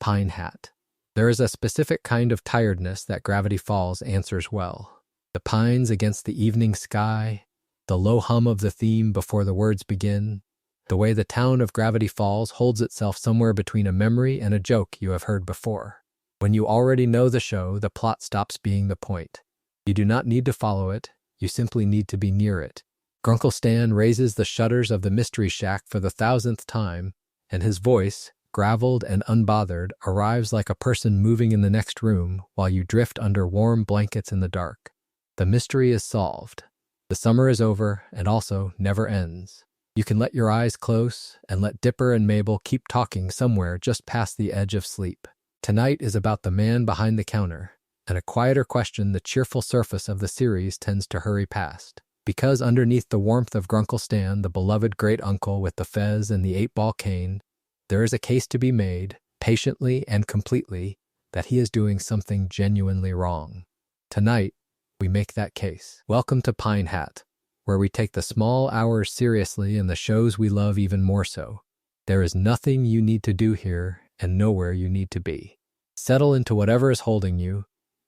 Pine Hat. There is a specific kind of tiredness that Gravity Falls answers well. The pines against the evening sky, the low hum of the theme before the words begin, the way the town of Gravity Falls holds itself somewhere between a memory and a joke you have heard before. When you already know the show, the plot stops being the point. You do not need to follow it, you simply need to be near it. Grunkle Stan raises the shutters of the Mystery Shack for the 1000th time, and his voice, graveled and unbothered, arrives like a person moving in the next room while you drift under warm blankets in the dark. The mystery is solved. The summer is over and also never ends. You can let your eyes close and let Dipper and Mabel keep talking somewhere just past the edge of sleep. Tonight is about the man behind the counter, and a quieter question the cheerful surface of the series tends to hurry past. Because underneath the warmth of Grunkle Stan, the beloved great-uncle with the fez and the 8-ball cane, there is a case to be made, patiently and completely, that he is doing something genuinely wrong. Tonight, we make that case. Welcome to Pine Hat, where we take the small hours seriously and the shows we love even more so. There is nothing you need to do here and nowhere you need to be. Settle into whatever is holding you,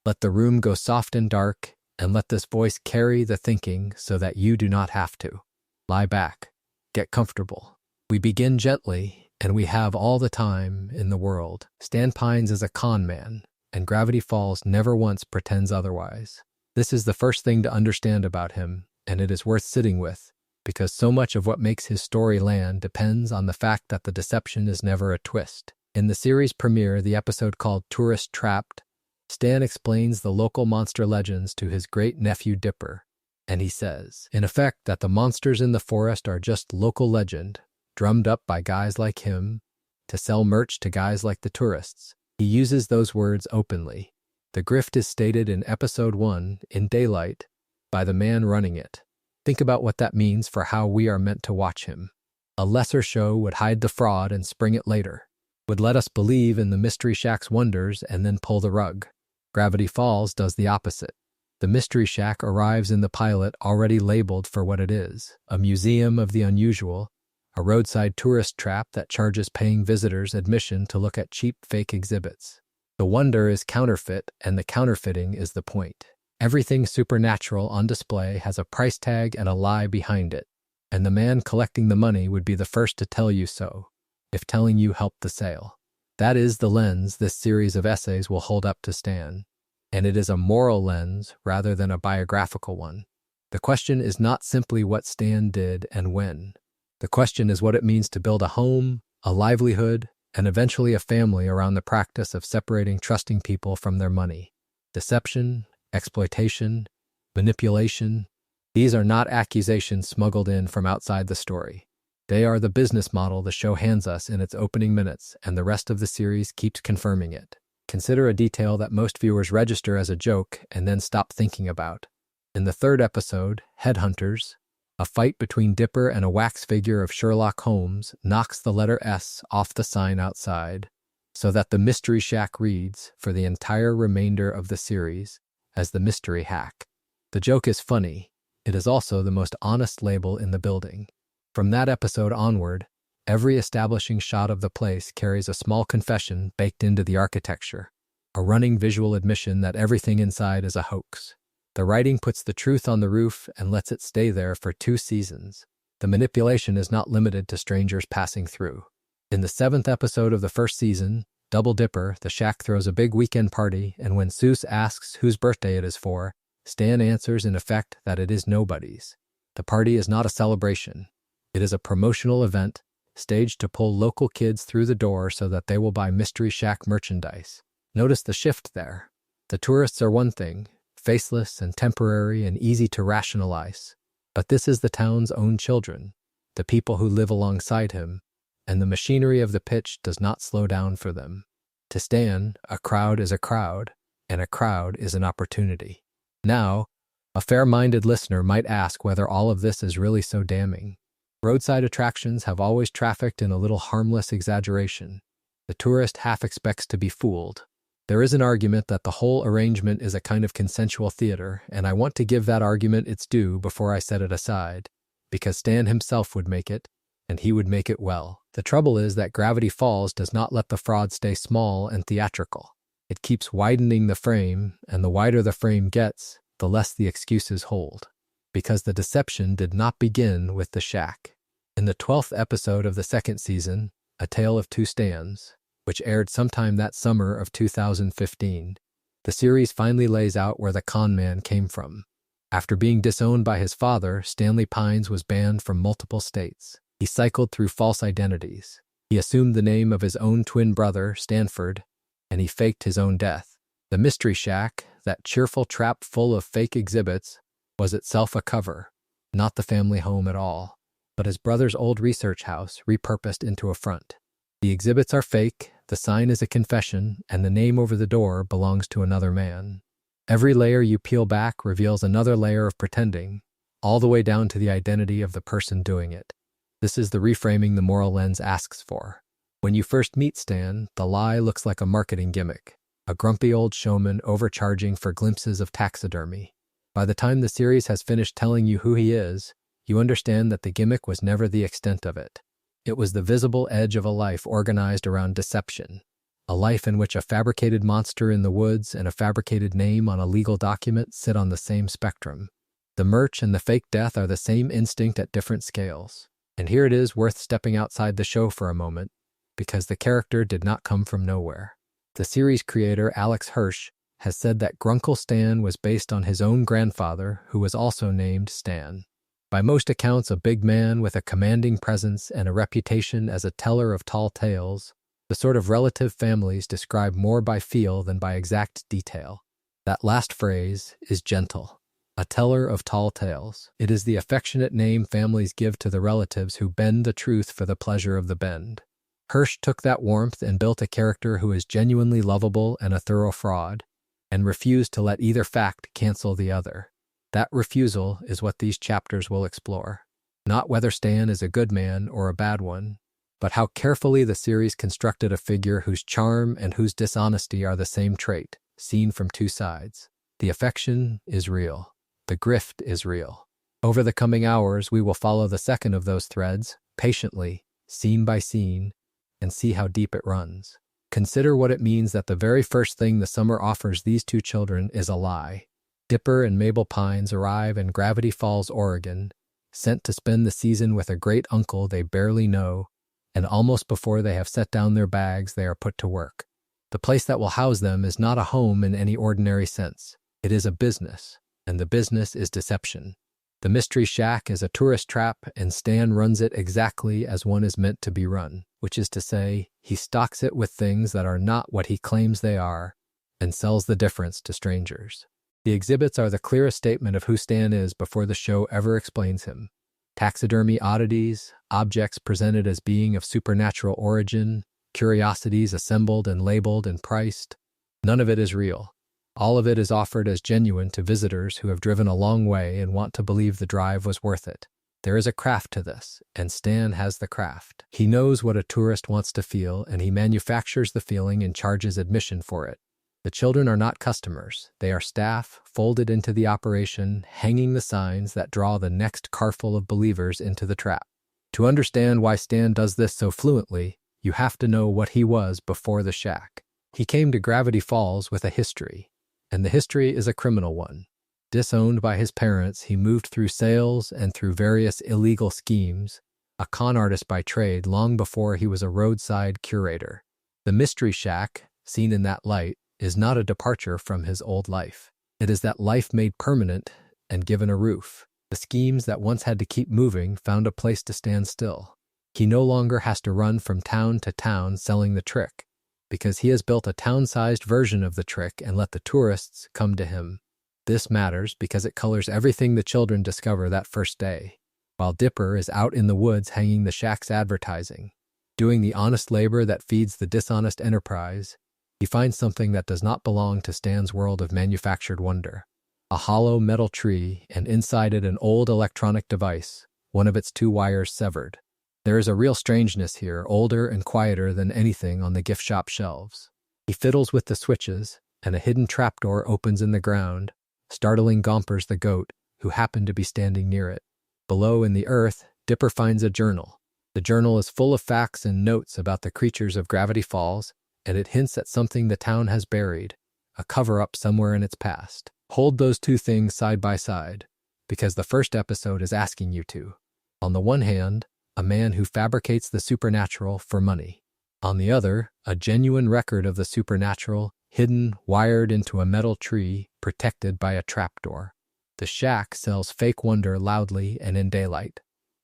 let the room go soft and dark, and let this voice carry the thinking so that you do not have to. Lie back, get comfortable. We begin gently, and we have all the time in the world. Stan Pines is a con man, and Gravity Falls never once pretends otherwise. This is the first thing to understand about him, and it is worth sitting with, because so much of what makes his story land depends on the fact that the deception is never a twist. In the series premiere, the episode called Tourist Trapped, Stan explains the local monster legends to his great-nephew Dipper, and he says, in effect, that the monsters in the forest are just local legend, drummed up by guys like him to sell merch to guys like the tourists. He uses those words openly. The grift is stated in Episode 1, in daylight, by the man running it. Think about what that means for how we are meant to watch him. A lesser show would hide the fraud and spring it later, would let us believe in the Mystery Shack's wonders and then pull the rug. Gravity Falls does the opposite. The Mystery Shack arrives in the pilot already labeled for what it is, a museum of the unusual, a roadside tourist trap that charges paying visitors admission to look at cheap fake exhibits. The wonder is counterfeit, and the counterfeiting is the point. Everything supernatural on display has a price tag and a lie behind it, and the man collecting the money would be the first to tell you so, if telling you helped the sale. That is the lens this series of essays will hold up to Stan, and it is a moral lens rather than a biographical one. The question is not simply what Stan did and when. The question is what it means to build a home, a livelihood, and eventually a family around the practice of separating trusting people from their money. Deception, exploitation, manipulation, these are not accusations smuggled in from outside the story. They are the business model the show hands us in its opening minutes, and the rest of the series keeps confirming it. Consider a detail that most viewers register as a joke and then stop thinking about. In the 3rd episode, Headhunters, a fight between Dipper and a wax figure of Sherlock Holmes knocks the letter S off the sign outside, so that the Mystery Shack reads, for the entire remainder of the series, as the Mystery Hack. The joke is funny. It is also the most honest label in the building. From that episode onward, every establishing shot of the place carries a small confession baked into the architecture, a running visual admission that everything inside is a hoax. The writing puts the truth on the roof and lets it stay there for 2 seasons. The manipulation is not limited to strangers passing through. In the 7th episode of the 1st season, Double Dipper, the shack throws a big weekend party, and when Seuss asks whose birthday it is for, Stan answers in effect that it is nobody's. The party is not a celebration. It is a promotional event, staged to pull local kids through the door so that they will buy Mystery Shack merchandise. Notice the shift there. The tourists are one thing, faceless and temporary and easy to rationalize. But this is the town's own children, the people who live alongside him, and the machinery of the pitch does not slow down for them. To Stan, a crowd is a crowd, and a crowd is an opportunity. Now, a fair-minded listener might ask whether all of this is really so damning. Roadside attractions have always trafficked in a little harmless exaggeration. The tourist half expects to be fooled. There is an argument that the whole arrangement is a kind of consensual theater, and I want to give that argument its due before I set it aside, because Stan himself would make it, and he would make it well. The trouble is that Gravity Falls does not let the fraud stay small and theatrical. It keeps widening the frame, and the wider the frame gets, the less the excuses hold. Because the deception did not begin with the shack. In the 12th episode of the second season, A Tale of Two Stans, which aired sometime that summer of 2015, the series finally lays out where the con man came from. After being disowned by his father, Stanley Pines was banned from multiple states. He cycled through false identities. He assumed the name of his own twin brother, Stanford, and he faked his own death. The Mystery Shack, that cheerful trap full of fake exhibits, was itself a cover, not the family home at all, but his brother's old research house repurposed into a front. The exhibits are fake, the sign is a confession, and the name over the door belongs to another man. Every layer you peel back reveals another layer of pretending, all the way down to the identity of the person doing it. This is the reframing the moral lens asks for. When you first meet Stan, the lie looks like a marketing gimmick, a grumpy old showman overcharging for glimpses of taxidermy. By the time the series has finished telling you who he is, you understand that the gimmick was never the extent of it. It was the visible edge of a life organized around deception, a life in which a fabricated monster in the woods and a fabricated name on a legal document sit on the same spectrum. The merch and the fake death are the same instinct at different scales. And here it is worth stepping outside the show for a moment, because the character did not come from nowhere. The series creator, Alex Hirsch, has said that Grunkle Stan was based on his own grandfather, who was also named Stan. By most accounts, a big man with a commanding presence and a reputation as a teller of tall tales, the sort of relative families described more by feel than by exact detail. That last phrase is gentle. A teller of tall tales. It is the affectionate name families give to the relatives who bend the truth for the pleasure of the bend. Hirsch took that warmth and built a character who is genuinely lovable and a thorough fraud, and refused to let either fact cancel the other. That refusal is what these chapters will explore. Not whether Stan is a good man or a bad one, but how carefully the series constructed a figure whose charm and whose dishonesty are the same trait, seen from two sides. The affection is real. The grift is real. Over the coming hours, we will follow the second of those threads, patiently, scene by scene, and see how deep it runs. Consider what it means that the very first thing the summer offers these two children is a lie. Dipper and Mabel Pines arrive in Gravity Falls, Oregon, sent to spend the season with a great uncle they barely know, and almost before they have set down their bags, they are put to work. The place that will house them is not a home in any ordinary sense. It is a business. And the business is deception. The Mystery Shack is a tourist trap, and Stan runs it exactly as one is meant to be run, which is to say, he stocks it with things that are not what he claims they are, and sells the difference to strangers. The exhibits are the clearest statement of who Stan is before the show ever explains him. Taxidermy oddities, objects presented as being of supernatural origin, curiosities assembled and labeled and priced. None of it is real. All of it is offered as genuine to visitors who have driven a long way and want to believe the drive was worth it. There is a craft to this, and Stan has the craft. He knows what a tourist wants to feel, and he manufactures the feeling and charges admission for it. The children are not customers. They are staff, folded into the operation, hanging the signs that draw the next carful of believers into the trap. To understand why Stan does this so fluently, you have to know what he was before the shack. He came to Gravity Falls with a history. And the history is a criminal one. Disowned by his parents, he moved through sales and through various illegal schemes, a con artist by trade long before he was a roadside curator. The Mystery Shack, seen in that light, is not a departure from his old life. It is that life made permanent and given a roof. The schemes that once had to keep moving found a place to stand still. He no longer has to run from town to town selling the trick, because he has built a town-sized version of the trick and let the tourists come to him. This matters because it colors everything the children discover that first day, while Dipper is out in the woods hanging the shack's advertising. Doing the honest labor that feeds the dishonest enterprise, he finds something that does not belong to Stan's world of manufactured wonder. A hollow metal tree, and inside it an old electronic device, one of its two wires severed. There is a real strangeness here, older and quieter than anything on the gift shop shelves. He fiddles with the switches, and a hidden trapdoor opens in the ground, startling Gompers the goat, who happened to be standing near it. Below in the earth, Dipper finds a journal. The journal is full of facts and notes about the creatures of Gravity Falls, and it hints at something the town has buried, a cover-up somewhere in its past. Hold those two things side by side, because the first episode is asking you to. On the one hand, a man who fabricates the supernatural for money. On the other, a genuine record of the supernatural, hidden, wired into a metal tree, protected by a trapdoor. The shack sells fake wonder loudly and in daylight.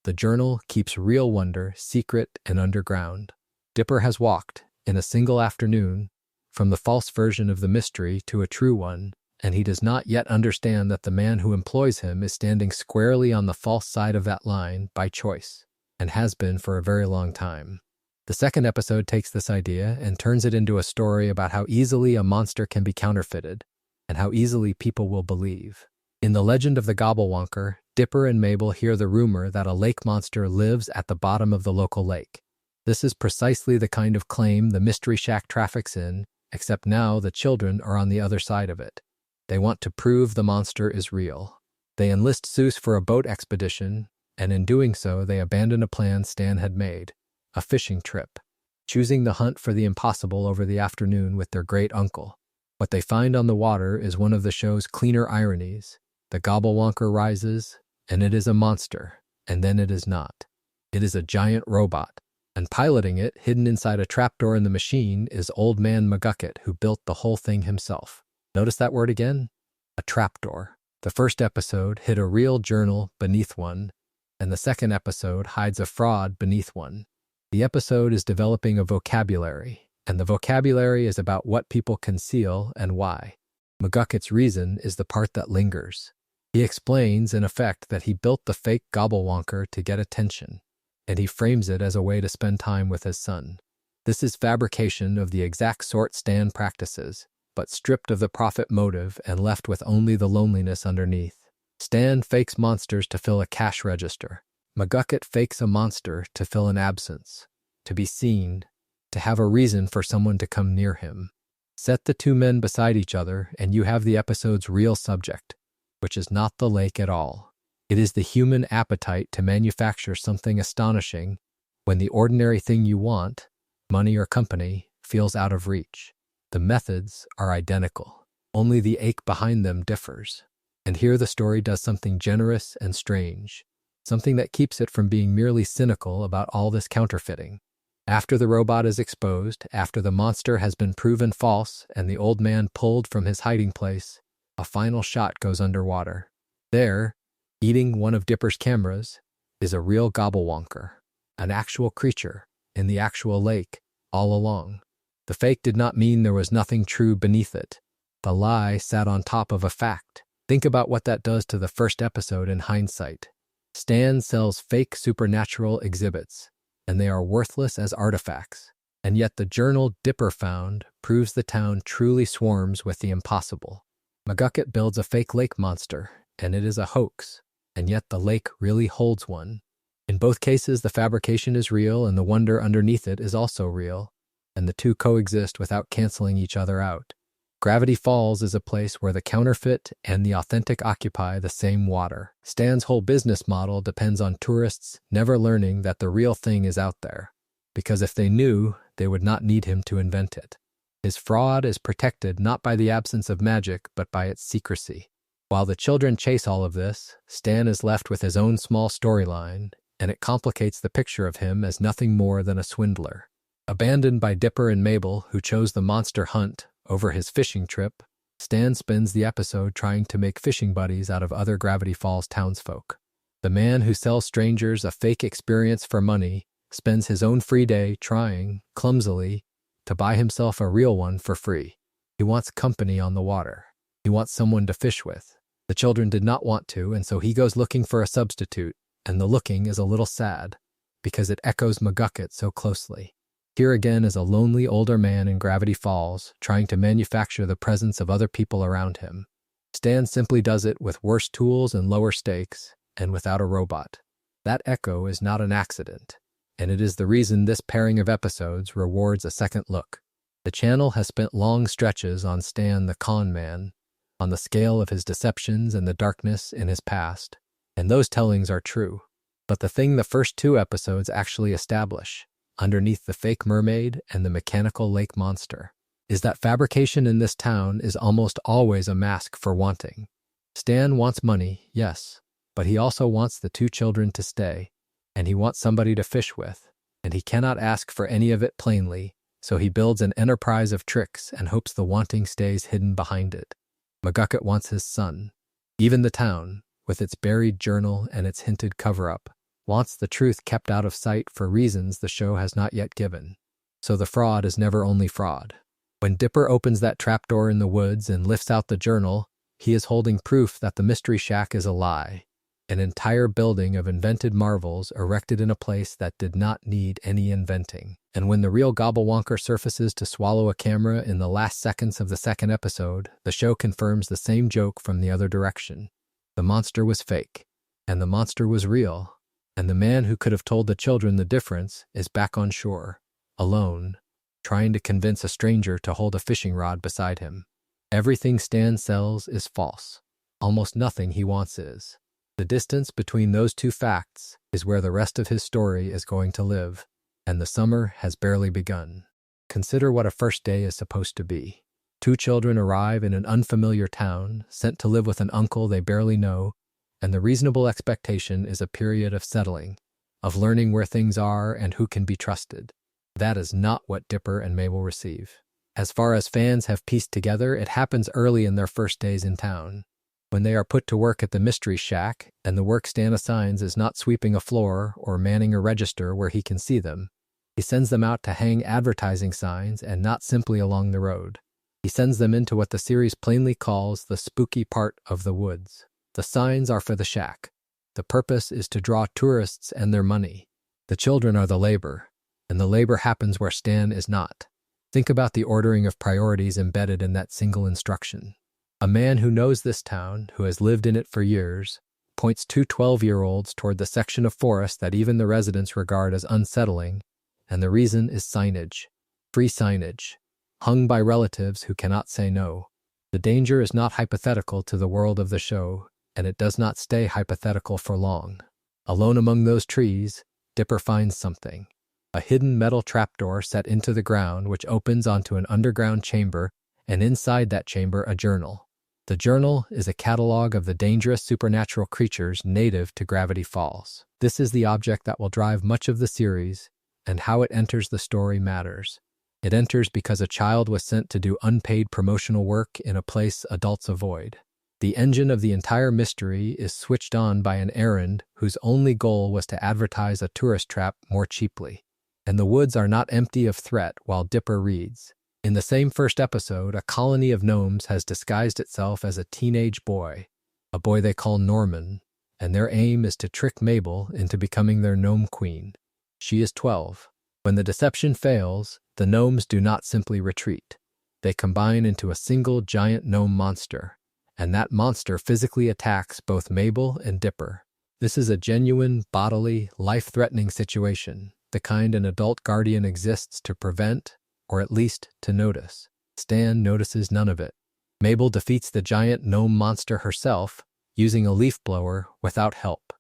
The journal keeps real wonder secret and underground. Dipper has walked, in a single afternoon, from the false version of the mystery to a true one, and he does not yet understand that the man who employs him is standing squarely on the false side of that line by choice, and has been for a very long time. The second episode takes this idea and turns it into a story about how easily a monster can be counterfeited, and how easily people will believe. In The Legend of the Gobblewonker, Dipper and Mabel hear the rumor that a lake monster lives at the bottom of the local lake. This is precisely the kind of claim the Mystery Shack traffics in, except now the children are on the other side of it. They want to prove the monster is real. They enlist Seuss for a boat expedition, and in doing so they abandon a plan Stan had made, a fishing trip, choosing the hunt for the impossible over the afternoon with their great-uncle. What they find on the water is one of the show's cleaner ironies. The Gobblewonker rises, and it is a monster, and then it is not. It is a giant robot, and piloting it, hidden inside a trapdoor in the machine, is Old Man McGucket, who built the whole thing himself. Notice that word again? A trapdoor. The first episode hid a real journal beneath one, and the second episode hides a fraud beneath one. The episode is developing a vocabulary, and the vocabulary is about what people conceal and why. McGucket's reason is the part that lingers. He explains, in effect, that he built the fake Gobblewonker to get attention, and he frames it as a way to spend time with his son. This is fabrication of the exact sort Stan practices, but stripped of the profit motive and left with only the loneliness underneath. Stan fakes monsters to fill a cash register. McGucket fakes a monster to fill an absence, to be seen, to have a reason for someone to come near him. Set the two men beside each other, and you have the episode's real subject, which is not the lake at all. It is the human appetite to manufacture something astonishing when the ordinary thing you want, money or company, feels out of reach. The methods are identical, only the ache behind them differs. And here the story does something generous and strange, something that keeps it from being merely cynical about all this counterfeiting. After the robot is exposed, after the monster has been proven false and the old man pulled from his hiding place, a final shot goes underwater. There, eating one of Dipper's cameras, is a real Gobblewonker, an actual creature, in the actual lake, all along. The fake did not mean there was nothing true beneath it. The lie sat on top of a fact. Think about what that does to the first episode in hindsight. Stan sells fake supernatural exhibits, and they are worthless as artifacts. And yet the journal Dipper found proves the town truly swarms with the impossible. McGucket builds a fake lake monster, and it is a hoax, and yet the lake really holds one. In both cases, the fabrication is real and the wonder underneath it is also real, and the two coexist without canceling each other out. Gravity Falls is a place where the counterfeit and the authentic occupy the same water. Stan's whole business model depends on tourists never learning that the real thing is out there, because if they knew, they would not need him to invent it. His fraud is protected not by the absence of magic, but by its secrecy. While the children chase all of this, Stan is left with his own small storyline, and it complicates the picture of him as nothing more than a swindler. Abandoned by Dipper and Mabel, who chose the monster hunt over his fishing trip, Stan spends the episode trying to make fishing buddies out of other Gravity Falls townsfolk. The man who sells strangers a fake experience for money spends his own free day trying, clumsily, to buy himself a real one for free. He wants company on the water. He wants someone to fish with. The children did not want to, and so he goes looking for a substitute, and the looking is a little sad, because it echoes McGucket so closely. Here again is a lonely older man in Gravity Falls trying to manufacture the presence of other people around him. Stan simply does it with worse tools and lower stakes, and without a robot. That echo is not an accident, and it is the reason this pairing of episodes rewards a second look. The channel has spent long stretches on Stan the con man, on the scale of his deceptions and the darkness in his past, and those tellings are true. But the thing the first two episodes actually establish, underneath the fake mermaid and the mechanical lake monster, is that fabrication in this town is almost always a mask for wanting. Stan wants money, yes, but he also wants the two children to stay, and he wants somebody to fish with, and he cannot ask for any of it plainly, so he builds an enterprise of tricks and hopes the wanting stays hidden behind it. McGucket wants his son. Even the town, with its buried journal and its hinted cover-up, wants the truth kept out of sight for reasons the show has not yet given. So the fraud is never only fraud. When Dipper opens that trapdoor in the woods and lifts out the journal, he is holding proof that the Mystery Shack is a lie, an entire building of invented marvels erected in a place that did not need any inventing. And when the real Gobblewonker surfaces to swallow a camera in the last seconds of the second episode, the show confirms the same joke from the other direction. The monster was fake, and the monster was real, and the man who could have told the children the difference is back on shore, alone, trying to convince a stranger to hold a fishing rod beside him. Everything Stan sells is false. Almost nothing he wants is. The distance between those two facts is where the rest of his story is going to live, and the summer has barely begun. Consider what a first day is supposed to be. Two children arrive in an unfamiliar town, sent to live with an uncle they barely know, and the reasonable expectation is a period of settling, of learning where things are and who can be trusted. That is not what Dipper and Mabel receive. As far as fans have pieced together, it happens early in their first days in town. When they are put to work at the Mystery Shack, and the work Stan assigns is not sweeping a floor or manning a register where he can see them, he sends them out to hang advertising signs and not simply along the road. He sends them into what the series plainly calls the spooky part of the woods. The signs are for the shack. The purpose is to draw tourists and their money. The children are the labor, and the labor happens where Stan is not. Think about the ordering of priorities embedded in that single instruction. A man who knows this town, who has lived in it for years, points two 12-year-olds toward the section of forest that even the residents regard as unsettling, and the reason is signage. Free signage, hung by relatives who cannot say no. The danger is not hypothetical to the world of the show, and it does not stay hypothetical for long. Alone among those trees, Dipper finds something. A hidden metal trapdoor set into the ground which opens onto an underground chamber, and inside that chamber a journal. The journal is a catalog of the dangerous supernatural creatures native to Gravity Falls. This is the object that will drive much of the series, and how it enters the story matters. It enters because a child was sent to do unpaid promotional work in a place adults avoid. The engine of the entire mystery is switched on by an errand whose only goal was to advertise a tourist trap more cheaply. And the woods are not empty of threat while Dipper reads. In the same first episode, a colony of gnomes has disguised itself as a teenage boy, a boy they call Norman, and their aim is to trick Mabel into becoming their gnome queen. She is 12. When the deception fails, the gnomes do not simply retreat. They combine into a single giant gnome monster, and that monster physically attacks both Mabel and Dipper. This is a genuine, bodily, life-threatening situation, the kind an adult guardian exists to prevent, or at least to notice. Stan notices none of it. Mabel defeats the giant gnome monster herself, using a leaf blower without help.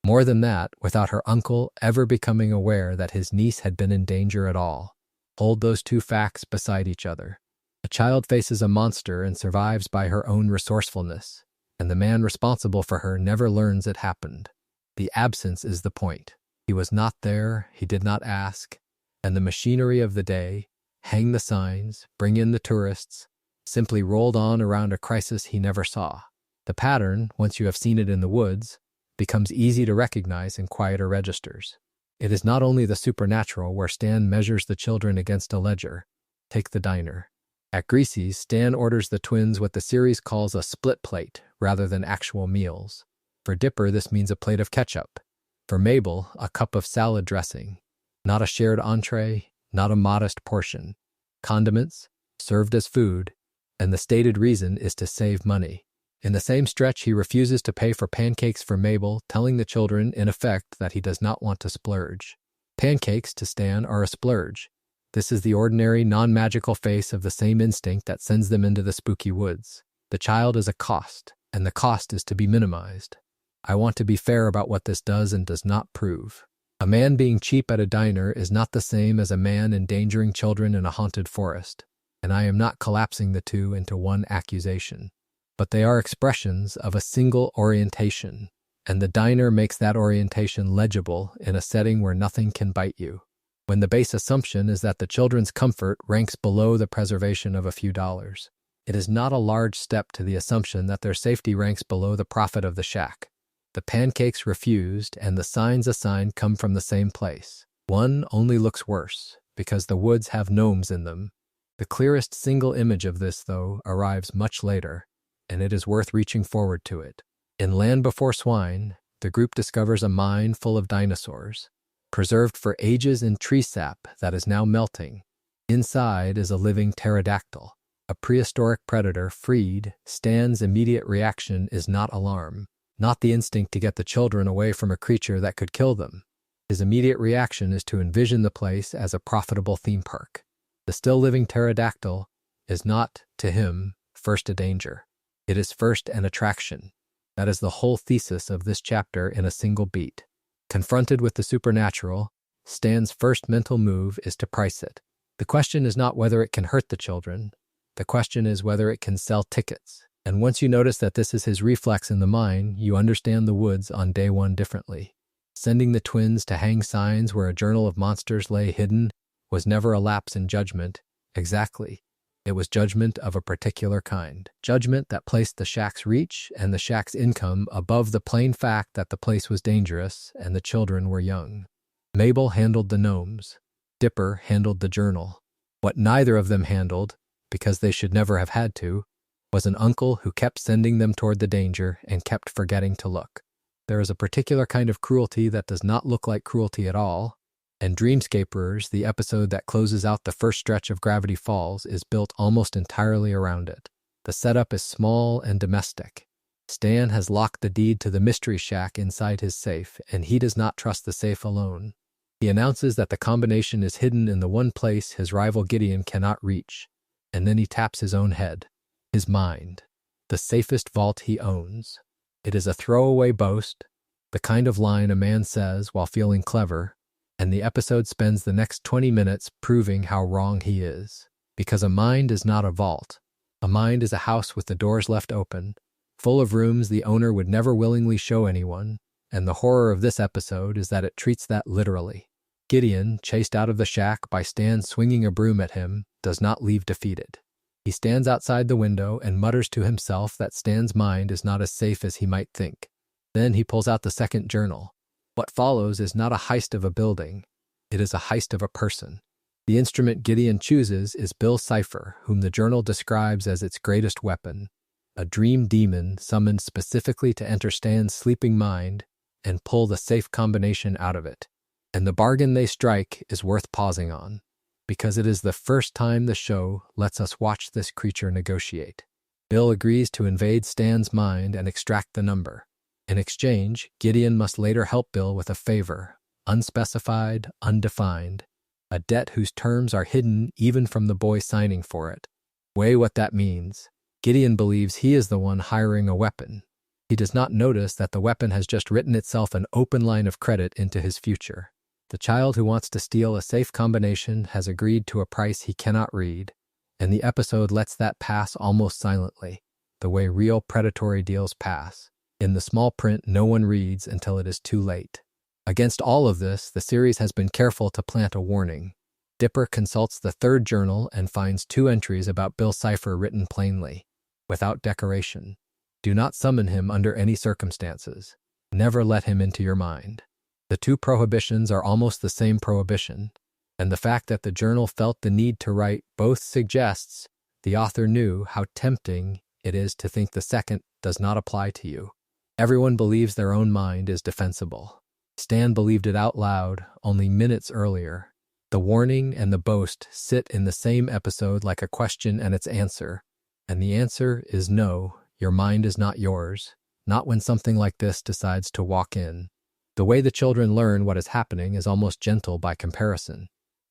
More than that, without her uncle ever becoming aware that his niece had been in danger at all. Hold those two facts beside each other. A child faces a monster and survives by her own resourcefulness, and the man responsible for her never learns it happened. The absence is the point. He was not there, he did not ask, and the machinery of the day, hang the signs, bring in the tourists, simply rolled on around a crisis he never saw. The pattern, once you have seen it in the woods, becomes easy to recognize in quieter registers. It is not only the supernatural where Stan measures the children against a ledger. Take the diner. At Greasy's, Stan orders the twins what the series calls a split plate rather than actual meals. For Dipper, this means a plate of ketchup. For Mabel, a cup of salad dressing. Not a shared entree, not a modest portion. Condiments, served as food, and the stated reason is to save money. In the same stretch, he refuses to pay for pancakes for Mabel, telling the children, in effect, that he does not want to splurge. Pancakes, to Stan, are a splurge. This is the ordinary, non-magical face of the same instinct that sends them into the spooky woods. The child is a cost, and the cost is to be minimized. I want to be fair about what this does and does not prove. A man being cheap at a diner is not the same as a man endangering children in a haunted forest, and I am not collapsing the two into one accusation. But they are expressions of a single orientation, and the diner makes that orientation legible in a setting where nothing can bite you. When the base assumption is that the children's comfort ranks below the preservation of a few dollars, it is not a large step to the assumption that their safety ranks below the profit of the shack. The pancakes refused and the signs assigned come from the same place. One only looks worse, because the woods have gnomes in them. The clearest single image of this, though, arrives much later, and it is worth reaching forward to it. In Land Before Swine, the group discovers a mine full of dinosaurs, preserved for ages in tree sap that is now melting. Inside is a living pterodactyl. A prehistoric predator freed. Stan's immediate reaction is not alarm, not the instinct to get the children away from a creature that could kill them. His immediate reaction is to envision the place as a profitable theme park. The still living pterodactyl is not, to him, first a danger. It is first an attraction. That is the whole thesis of this chapter in a single beat. Confronted with the supernatural, Stan's first mental move is to price it. The question is not whether it can hurt the children. The question is whether it can sell tickets. And once you notice that this is his reflex in the mine, you understand the woods on day one differently. Sending the twins to hang signs where a journal of monsters lay hidden was never a lapse in judgment. Exactly. It was judgment of a particular kind. Judgment that placed the shack's reach and the shack's income above the plain fact that the place was dangerous and the children were young. Mabel handled the gnomes. Dipper handled the journal. What neither of them handled, because they should never have had to, was an uncle who kept sending them toward the danger and kept forgetting to look. There is a particular kind of cruelty that does not look like cruelty at all, and Dreamscaperers, the episode that closes out the first stretch of Gravity Falls, is built almost entirely around it. The setup is small and domestic. Stan has locked the deed to the mystery shack inside his safe, and he does not trust the safe alone. He announces that the combination is hidden in the one place his rival Gideon cannot reach, and then he taps his own head. His mind, the safest vault he owns. It is a throwaway boast, the kind of line a man says while feeling clever, and the episode spends the next 20 minutes proving how wrong he is. Because a mind is not a vault. A mind is a house with the doors left open, full of rooms the owner would never willingly show anyone, and the horror of this episode is that it treats that literally. Gideon, chased out of the shack by Stan swinging a broom at him, does not leave defeated. He stands outside the window and mutters to himself that Stan's mind is not as safe as he might think. Then he pulls out the second journal. What follows is not a heist of a building. It is a heist of a person. The instrument Gideon chooses is Bill Cipher, whom the journal describes as its greatest weapon, a dream demon summoned specifically to enter Stan's sleeping mind and pull the safe combination out of it. And the bargain they strike is worth pausing on, because it is the first time the show lets us watch this creature negotiate. Bill agrees to invade Stan's mind and extract the number. In exchange, Gideon must later help Bill with a favor, unspecified, undefined, a debt whose terms are hidden even from the boy signing for it. Weigh what that means. Gideon believes he is the one hiring a weapon. He does not notice that the weapon has just written itself an open line of credit into his future. The child who wants to steal a safe combination has agreed to a price he cannot read, and the episode lets that pass almost silently, the way real predatory deals pass. In the small print, no one reads until it is too late. Against all of this, the series has been careful to plant a warning. Dipper consults the third journal and finds 2 entries about Bill Cipher written plainly, without decoration. Do not summon him under any circumstances. Never let him into your mind. The 2 prohibitions are almost the same prohibition, and the fact that the journal felt the need to write both suggests the author knew how tempting it is to think the second does not apply to you. Everyone believes their own mind is defensible. Stan believed it out loud only minutes earlier. The warning and the boast sit in the same episode like a question and its answer, and the answer is no, your mind is not yours, not when something like this decides to walk in. The way the children learn what is happening is almost gentle by comparison.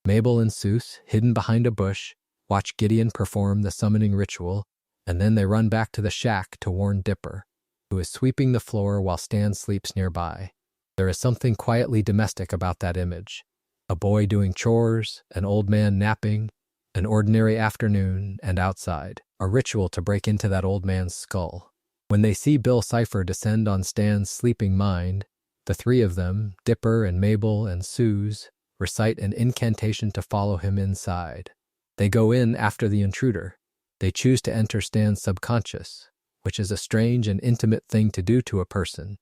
Mabel and Seuss, hidden behind a bush, watch Gideon perform the summoning ritual, and then they run back to the shack to warn Dipper. who is sweeping the floor while Stan sleeps nearby. There is something quietly domestic about that image. A boy doing chores, an old man napping, an ordinary afternoon, and outside. A ritual to break into that old man's skull. When they see Bill Cipher descend on Stan's sleeping mind, the three of them, Dipper and Mabel and Suze, recite an incantation to follow him inside. They go in after the intruder. They choose to enter Stan's subconscious, which is a strange and intimate thing to do to a person,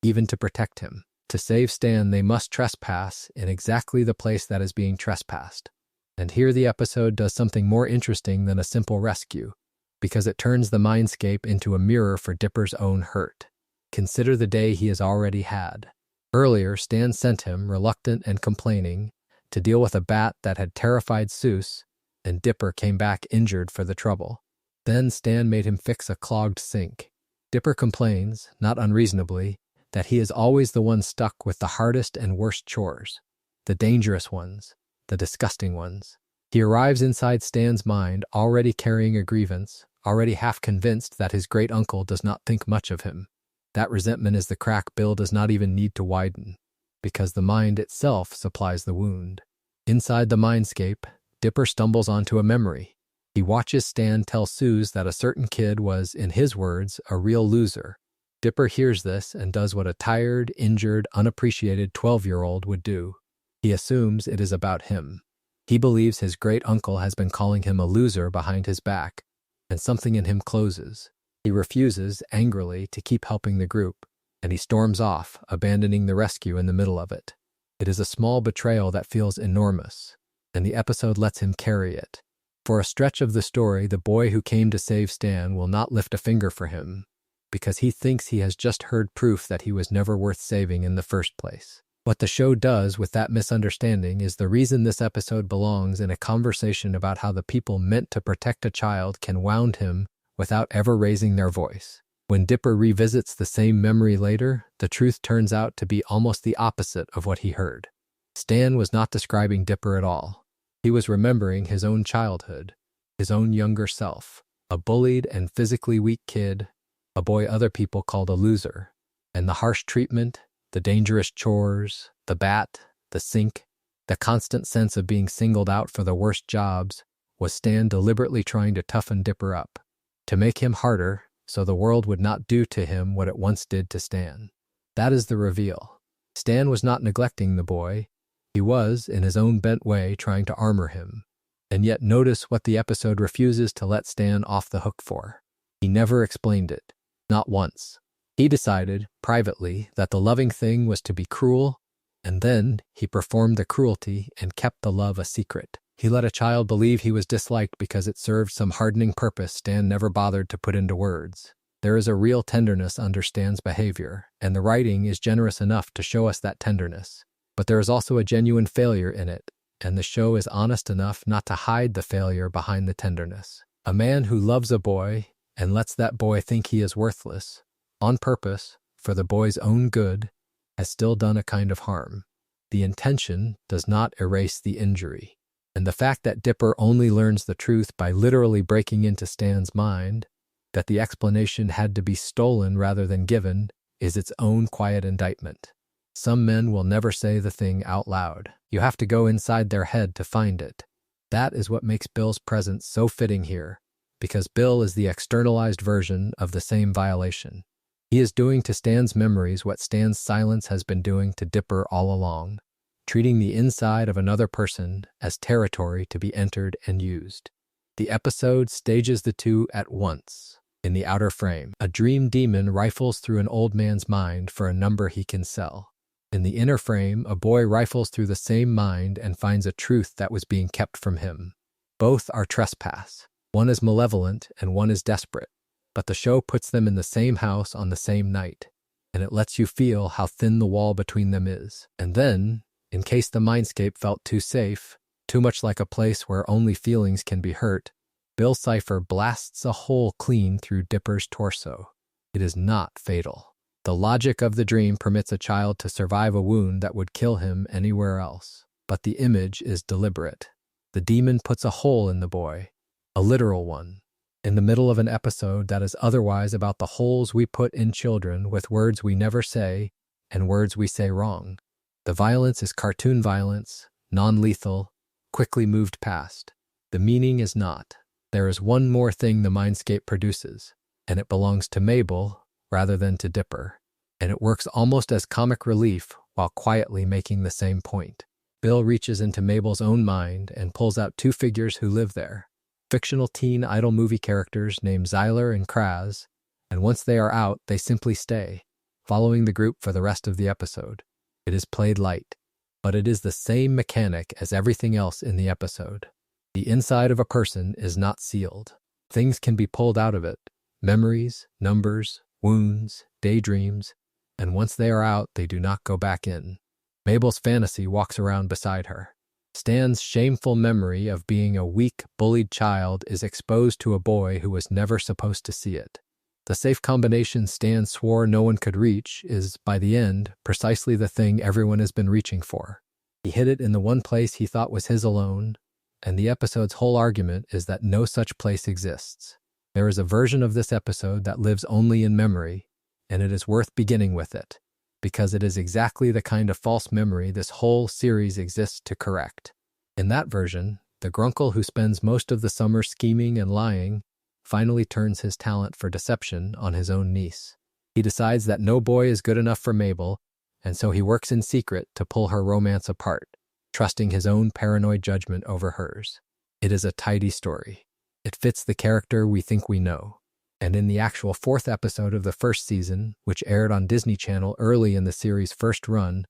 even to protect him. To save Stan, they must trespass in exactly the place that is being trespassed. And here the episode does something more interesting than a simple rescue, because it turns the mindscape into a mirror for Dipper's own hurt. Consider the day he has already had. Earlier, Stan sent him, reluctant and complaining, to deal with a bat that had terrified Suze, and Dipper came back injured for the trouble. Then Stan made him fix a clogged sink. Dipper complains, not unreasonably, that he is always the one stuck with the hardest and worst chores, the dangerous ones, the disgusting ones. He arrives inside Stan's mind already carrying a grievance, already half convinced that his great-uncle does not think much of him. That resentment is the crack Bill does not even need to widen, because the mind itself supplies the wound. Inside the mindscape, Dipper stumbles onto a memory. He watches Stan tell Suze that a certain kid was, in his words, a real loser. Dipper hears this and does what a tired, injured, unappreciated 12-year-old would do. He assumes it is about him. He believes his great-uncle has been calling him a loser behind his back, and something in him closes. He refuses, angrily, to keep helping the group, and he storms off, abandoning the rescue in the middle of it. It is a small betrayal that feels enormous, and the episode lets him carry it. For a stretch of the story, the boy who came to save Stan will not lift a finger for him, because he thinks he has just heard proof that he was never worth saving in the first place. What the show does with that misunderstanding is the reason this episode belongs in a conversation about how the people meant to protect a child can wound him without ever raising their voice. When Dipper revisits the same memory later, the truth turns out to be almost the opposite of what he heard. Stan was not describing Dipper at all. He was remembering his own childhood, his own younger self, a bullied and physically weak kid, a boy other people called a loser, and the harsh treatment, the dangerous chores, the bat, the sink, the constant sense of being singled out for the worst jobs was Stan deliberately trying to toughen Dipper up, to make him harder so the world would not do to him what it once did to Stan. That is the reveal. Stan was not neglecting the boy. He was, in his own bent way, trying to armor him. And yet notice what the episode refuses to let Stan off the hook for. He never explained it. Not once. He decided, privately, that the loving thing was to be cruel, and then he performed the cruelty and kept the love a secret. He let a child believe he was disliked because it served some hardening purpose Stan never bothered to put into words. There is a real tenderness under Stan's behavior, and the writing is generous enough to show us that tenderness. But there is also a genuine failure in it, and the show is honest enough not to hide the failure behind the tenderness. A man who loves a boy and lets that boy think he is worthless, on purpose, for the boy's own good, has still done a kind of harm. The intention does not erase the injury. And the fact that Dipper only learns the truth by literally breaking into Stan's mind, that the explanation had to be stolen rather than given, is its own quiet indictment. Some men will never say the thing out loud. You have to go inside their head to find it. That is what makes Bill's presence so fitting here, because Bill is the externalized version of the same violation. He is doing to Stan's memories what Stan's silence has been doing to Dipper all along, treating the inside of another person as territory to be entered and used. The episode stages the two at once. In the outer frame, a dream demon rifles through an old man's mind for a number he can sell. In the inner frame, a boy rifles through the same mind and finds a truth that was being kept from him. Both are trespass. One is malevolent and one is desperate, but the show puts them in the same house on the same night, and it lets you feel how thin the wall between them is. And then, in case the mindscape felt too safe, too much like a place where only feelings can be hurt, Bill Cipher blasts a hole clean through Dipper's torso. It is not fatal. The logic of the dream permits a child to survive a wound that would kill him anywhere else, but the image is deliberate. The demon puts a hole in the boy, a literal one, in the middle of an episode that is otherwise about the holes we put in children with words we never say and words we say wrong. The violence is cartoon violence, non-lethal, quickly moved past. The meaning is not. There is one more thing the mindscape produces, and it belongs to Mabel rather than to Dipper, and it works almost as comic relief while quietly making the same point. Bill reaches into Mabel's own mind and pulls out two figures who live there, fictional teen idol movie characters named Zyler and Kraz, and once they are out, they simply stay, following the group for the rest of the episode. It is played light, but it is the same mechanic as everything else in the episode. The inside of a person is not sealed. Things can be pulled out of it, memories, numbers, wounds, daydreams, and once they are out, they do not go back in. Mabel's fantasy walks around beside her. Stan's shameful memory of being a weak, bullied child is exposed to a boy who was never supposed to see it. The safe combination Stan swore no one could reach is, by the end, precisely the thing everyone has been reaching for. He hid it in the one place he thought was his alone, and the episode's whole argument is that no such place exists. There is a version of this episode that lives only in memory, and it is worth beginning with it, because it is exactly the kind of false memory this whole series exists to correct. In that version, the Grunkle who spends most of the summer scheming and lying finally turns his talent for deception on his own niece. He decides that no boy is good enough for Mabel, and so he works in secret to pull her romance apart, trusting his own paranoid judgment over hers. It is a tidy story. It fits the character we think we know. And in the actual fourth episode of the first season, which aired on Disney Channel early in the series' first run,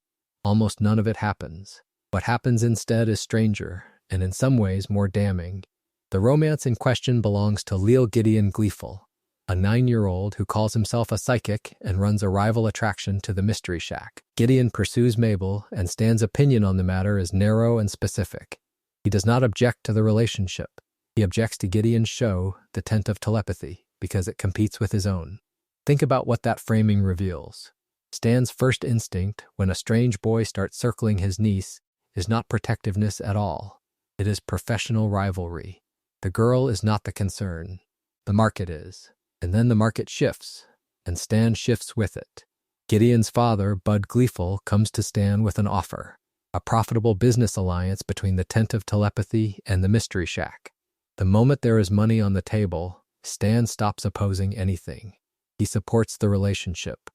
almost none of it happens. What happens instead is stranger, and in some ways more damning. The romance in question belongs to Lil Gideon Gleeful, a 9-year-old who calls himself a psychic and runs a rival attraction to the Mystery Shack. Gideon pursues Mabel, and Stan's opinion on the matter is narrow and specific. He does not object to the relationship. He objects to Gideon's show, The Tent of Telepathy, because it competes with his own. Think about what that framing reveals. Stan's first instinct, when a strange boy starts circling his niece, is not protectiveness at all. It is professional rivalry. The girl is not the concern. The market is. And then the market shifts, and Stan shifts with it. Gideon's father, Bud Gleeful, comes to Stan with an offer, a profitable business alliance between the Tent of Telepathy and the Mystery Shack. The moment there is money on the table, Stan stops opposing anything. He supports the relationship,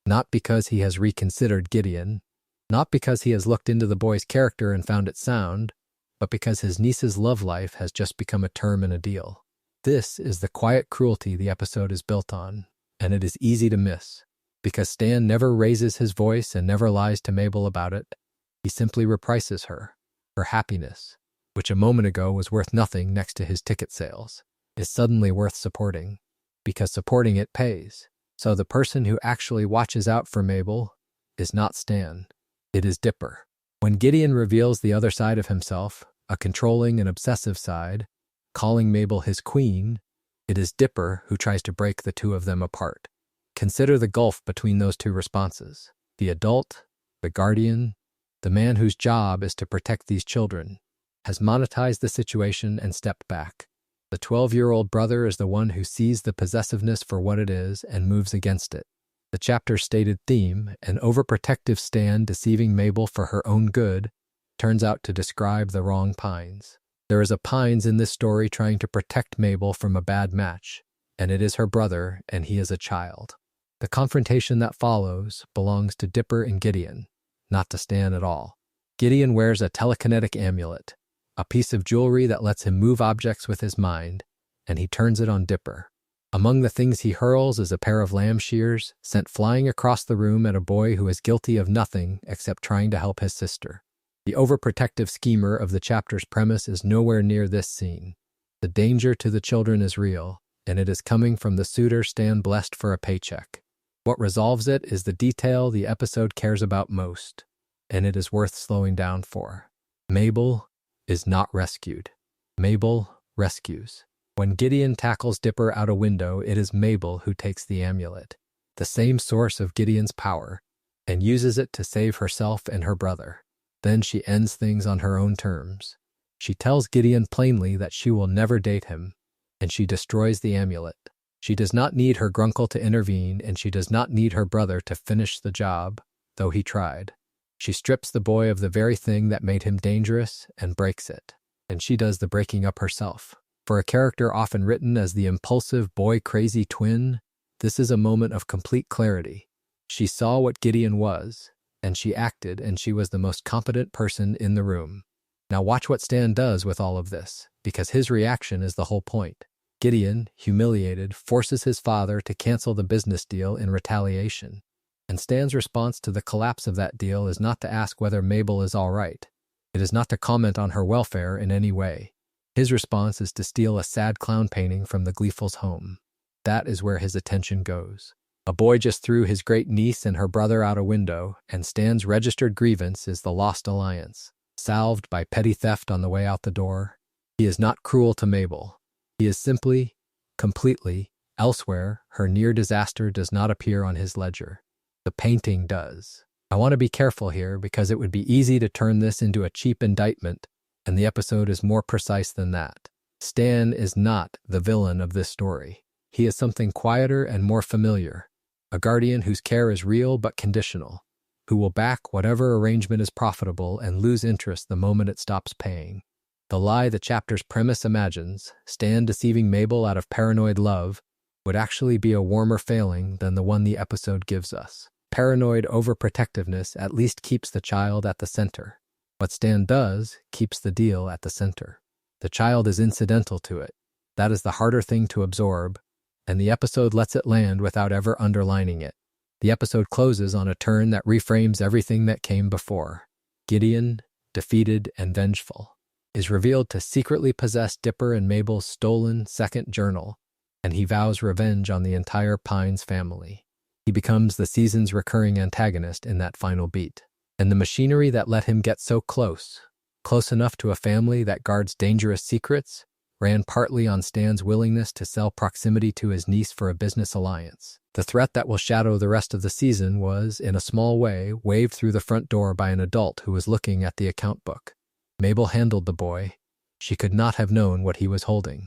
not because he has reconsidered Gideon, not because he has looked into the boy's character and found it sound, but because his niece's love life has just become a term in a deal. This is the quiet cruelty the episode is built on, and it is easy to miss, because Stan never raises his voice and never lies to Mabel about it. He simply reprices her happiness, which a moment ago was worth nothing next to his ticket sales, is suddenly worth supporting, because supporting it pays. So the person who actually watches out for Mabel is not Stan, it is Dipper. When Gideon reveals the other side of himself, a controlling and obsessive side, calling Mabel his queen, it is Dipper who tries to break the two of them apart. Consider the gulf between those two responses. The adult, the guardian, the man whose job is to protect these children, has monetized the situation and stepped back. The 12-year-old brother is the one who sees the possessiveness for what it is and moves against it. The chapter's stated theme, an overprotective Stan deceiving Mabel for her own good, turns out to describe the wrong Pines. There is a Pines in this story trying to protect Mabel from a bad match, and it is her brother, and he is a child. The confrontation that follows belongs to Dipper and Gideon, not to Stan at all. Gideon wears a telekinetic amulet, a piece of jewelry that lets him move objects with his mind, and he turns it on Dipper. Among the things he hurls is a pair of lamb shears sent flying across the room at a boy who is guilty of nothing except trying to help his sister. The overprotective schemer of the chapter's premise is nowhere near this scene. The danger to the children is real, and it is coming from the suitor Stan blessed for a paycheck. What resolves it is the detail the episode cares about most, and it is worth slowing down for. Mabel is not rescued. Mabel rescues. When Gideon tackles Dipper out a window, it is Mabel who takes the amulet, the same source of Gideon's power, and uses it to save herself and her brother. Then she ends things on her own terms. She tells Gideon plainly that she will never date him, and she destroys the amulet. She does not need her grunkle to intervene, and she does not need her brother to finish the job, though he tried. She strips the boy of the very thing that made him dangerous and breaks it. And she does the breaking up herself. For a character often written as the impulsive boy-crazy twin, this is a moment of complete clarity. She saw what Gideon was, and she acted, and she was the most competent person in the room. Now watch what Stan does with all of this, because his reaction is the whole point. Gideon, humiliated, forces his father to cancel the business deal in retaliation. And Stan's response to the collapse of that deal is not to ask whether Mabel is all right. It is not to comment on her welfare in any way. His response is to steal a sad clown painting from the gleeful's home. That is where his attention goes. A boy just threw his great niece and her brother out a window, and Stan's registered grievance is the lost alliance. Salved by petty theft on the way out the door, he is not cruel to Mabel. He is simply, completely, elsewhere. Her near disaster does not appear on his ledger. The painting does. I want to be careful here because it would be easy to turn this into a cheap indictment, and the episode is more precise than that. Stan is not the villain of this story. He is something quieter and more familiar, a guardian whose care is real but conditional, who will back whatever arrangement is profitable and lose interest the moment it stops paying. The lie the chapter's premise imagines, Stan deceiving Mabel out of paranoid love, would actually be a warmer failing than the one the episode gives us. Paranoid overprotectiveness at least keeps the child at the center. What Stan does keeps the deal at the center. The child is incidental to it. That is the harder thing to absorb, and the episode lets it land without ever underlining it. The episode closes on a turn that reframes everything that came before. Gideon, defeated and vengeful, is revealed to secretly possess Dipper and Mabel's stolen second journal, and he vows revenge on the entire Pines family. He becomes the season's recurring antagonist in that final beat. And the machinery that let him get so close enough to a family that guards dangerous secrets, ran partly on Stan's willingness to sell proximity to his niece for a business alliance. The threat that will shadow the rest of the season was, in a small way, waved through the front door by an adult who was looking at the account book. Mabel handled the boy. She could not have known what he was holding.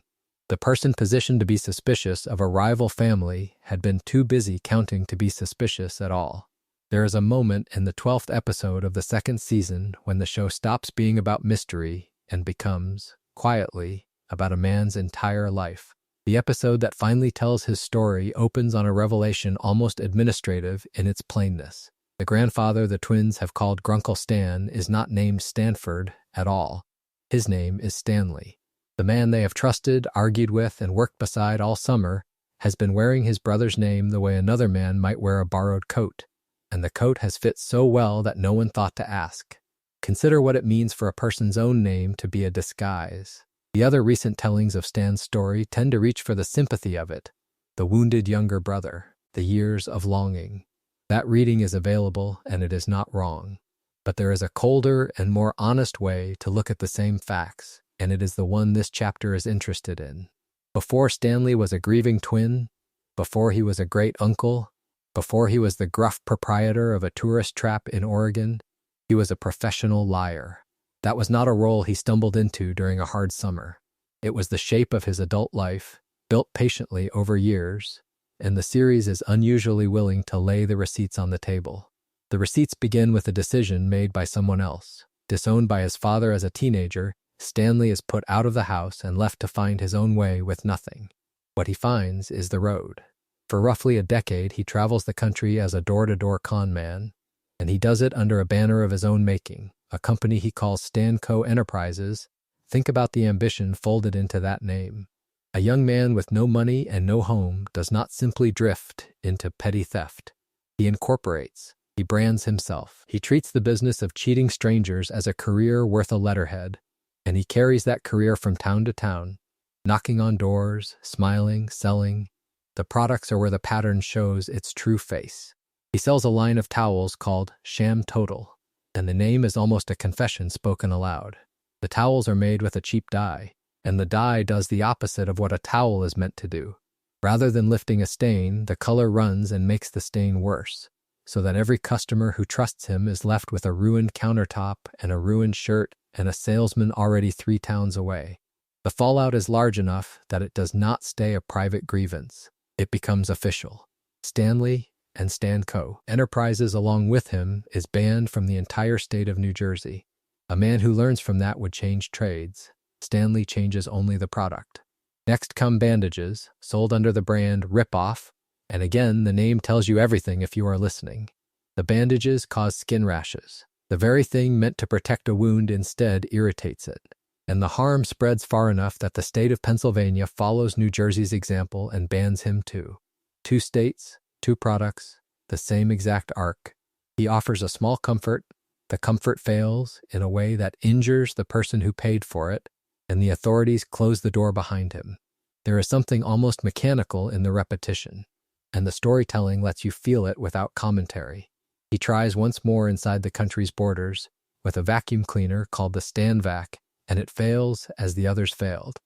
The person positioned to be suspicious of a rival family had been too busy counting to be suspicious at all. There is a moment in the 12th episode of the second season when the show stops being about mystery and becomes, quietly, about a man's entire life. The episode that finally tells his story opens on a revelation almost administrative in its plainness. The grandfather the twins have called Grunkle Stan is not named Stanford at all. His name is Stanley. The man they have trusted, argued with, and worked beside all summer has been wearing his brother's name the way another man might wear a borrowed coat. And the coat has fit so well that no one thought to ask. Consider what it means for a person's own name to be a disguise. The other recent tellings of Stan's story tend to reach for the sympathy of it, the wounded younger brother, the years of longing. That reading is available, and it is not wrong. But there is a colder and more honest way to look at the same facts, and it is the one this chapter is interested in. Before Stanley was a grieving twin, before he was a great uncle, before he was the gruff proprietor of a tourist trap in Oregon, he was a professional liar. That was not a role he stumbled into during a hard summer. It was the shape of his adult life, built patiently over years, and the series is unusually willing to lay the receipts on the table. The receipts begin with a decision made by someone else. Disowned by his father as a teenager, Stanley is put out of the house and left to find his own way with nothing. What he finds is the road. For roughly a decade, he travels the country as a door-to-door con man, and he does it under a banner of his own making, a company he calls Stanco Enterprises. Think about the ambition folded into that name. A young man with no money and no home does not simply drift into petty theft. He incorporates. He brands himself. He treats the business of cheating strangers as a career worth a letterhead, and he carries that career from town to town, knocking on doors, smiling, selling. The products are where the pattern shows its true face. He sells a line of towels called Sham Total, and the name is almost a confession spoken aloud. The towels are made with a cheap dye, and the dye does the opposite of what a towel is meant to do. Rather than lifting a stain, the color runs and makes the stain worse, so that every customer who trusts him is left with a ruined countertop and a ruined shirt and a salesman already 3 towns away. The fallout is large enough that it does not stay a private grievance. It becomes official. Stanley and Stan Co. Enterprises along with him is banned from the entire state of New Jersey. A man who learns from that would change trades. Stanley changes only the product. Next come bandages, sold under the brand Rip-Off, and again the name tells you everything if you are listening. The bandages cause skin rashes. The very thing meant to protect a wound instead irritates it. And the harm spreads far enough that the state of Pennsylvania follows New Jersey's example and bans him too. 2 states, 2 products, the same exact arc. He offers a small comfort. The comfort fails in a way that injures the person who paid for it, and the authorities close the door behind him. There is something almost mechanical in the repetition, and the storytelling lets you feel it without commentary. He tries once more inside the country's borders with a vacuum cleaner called the Stan Vac, and it fails as the others failed.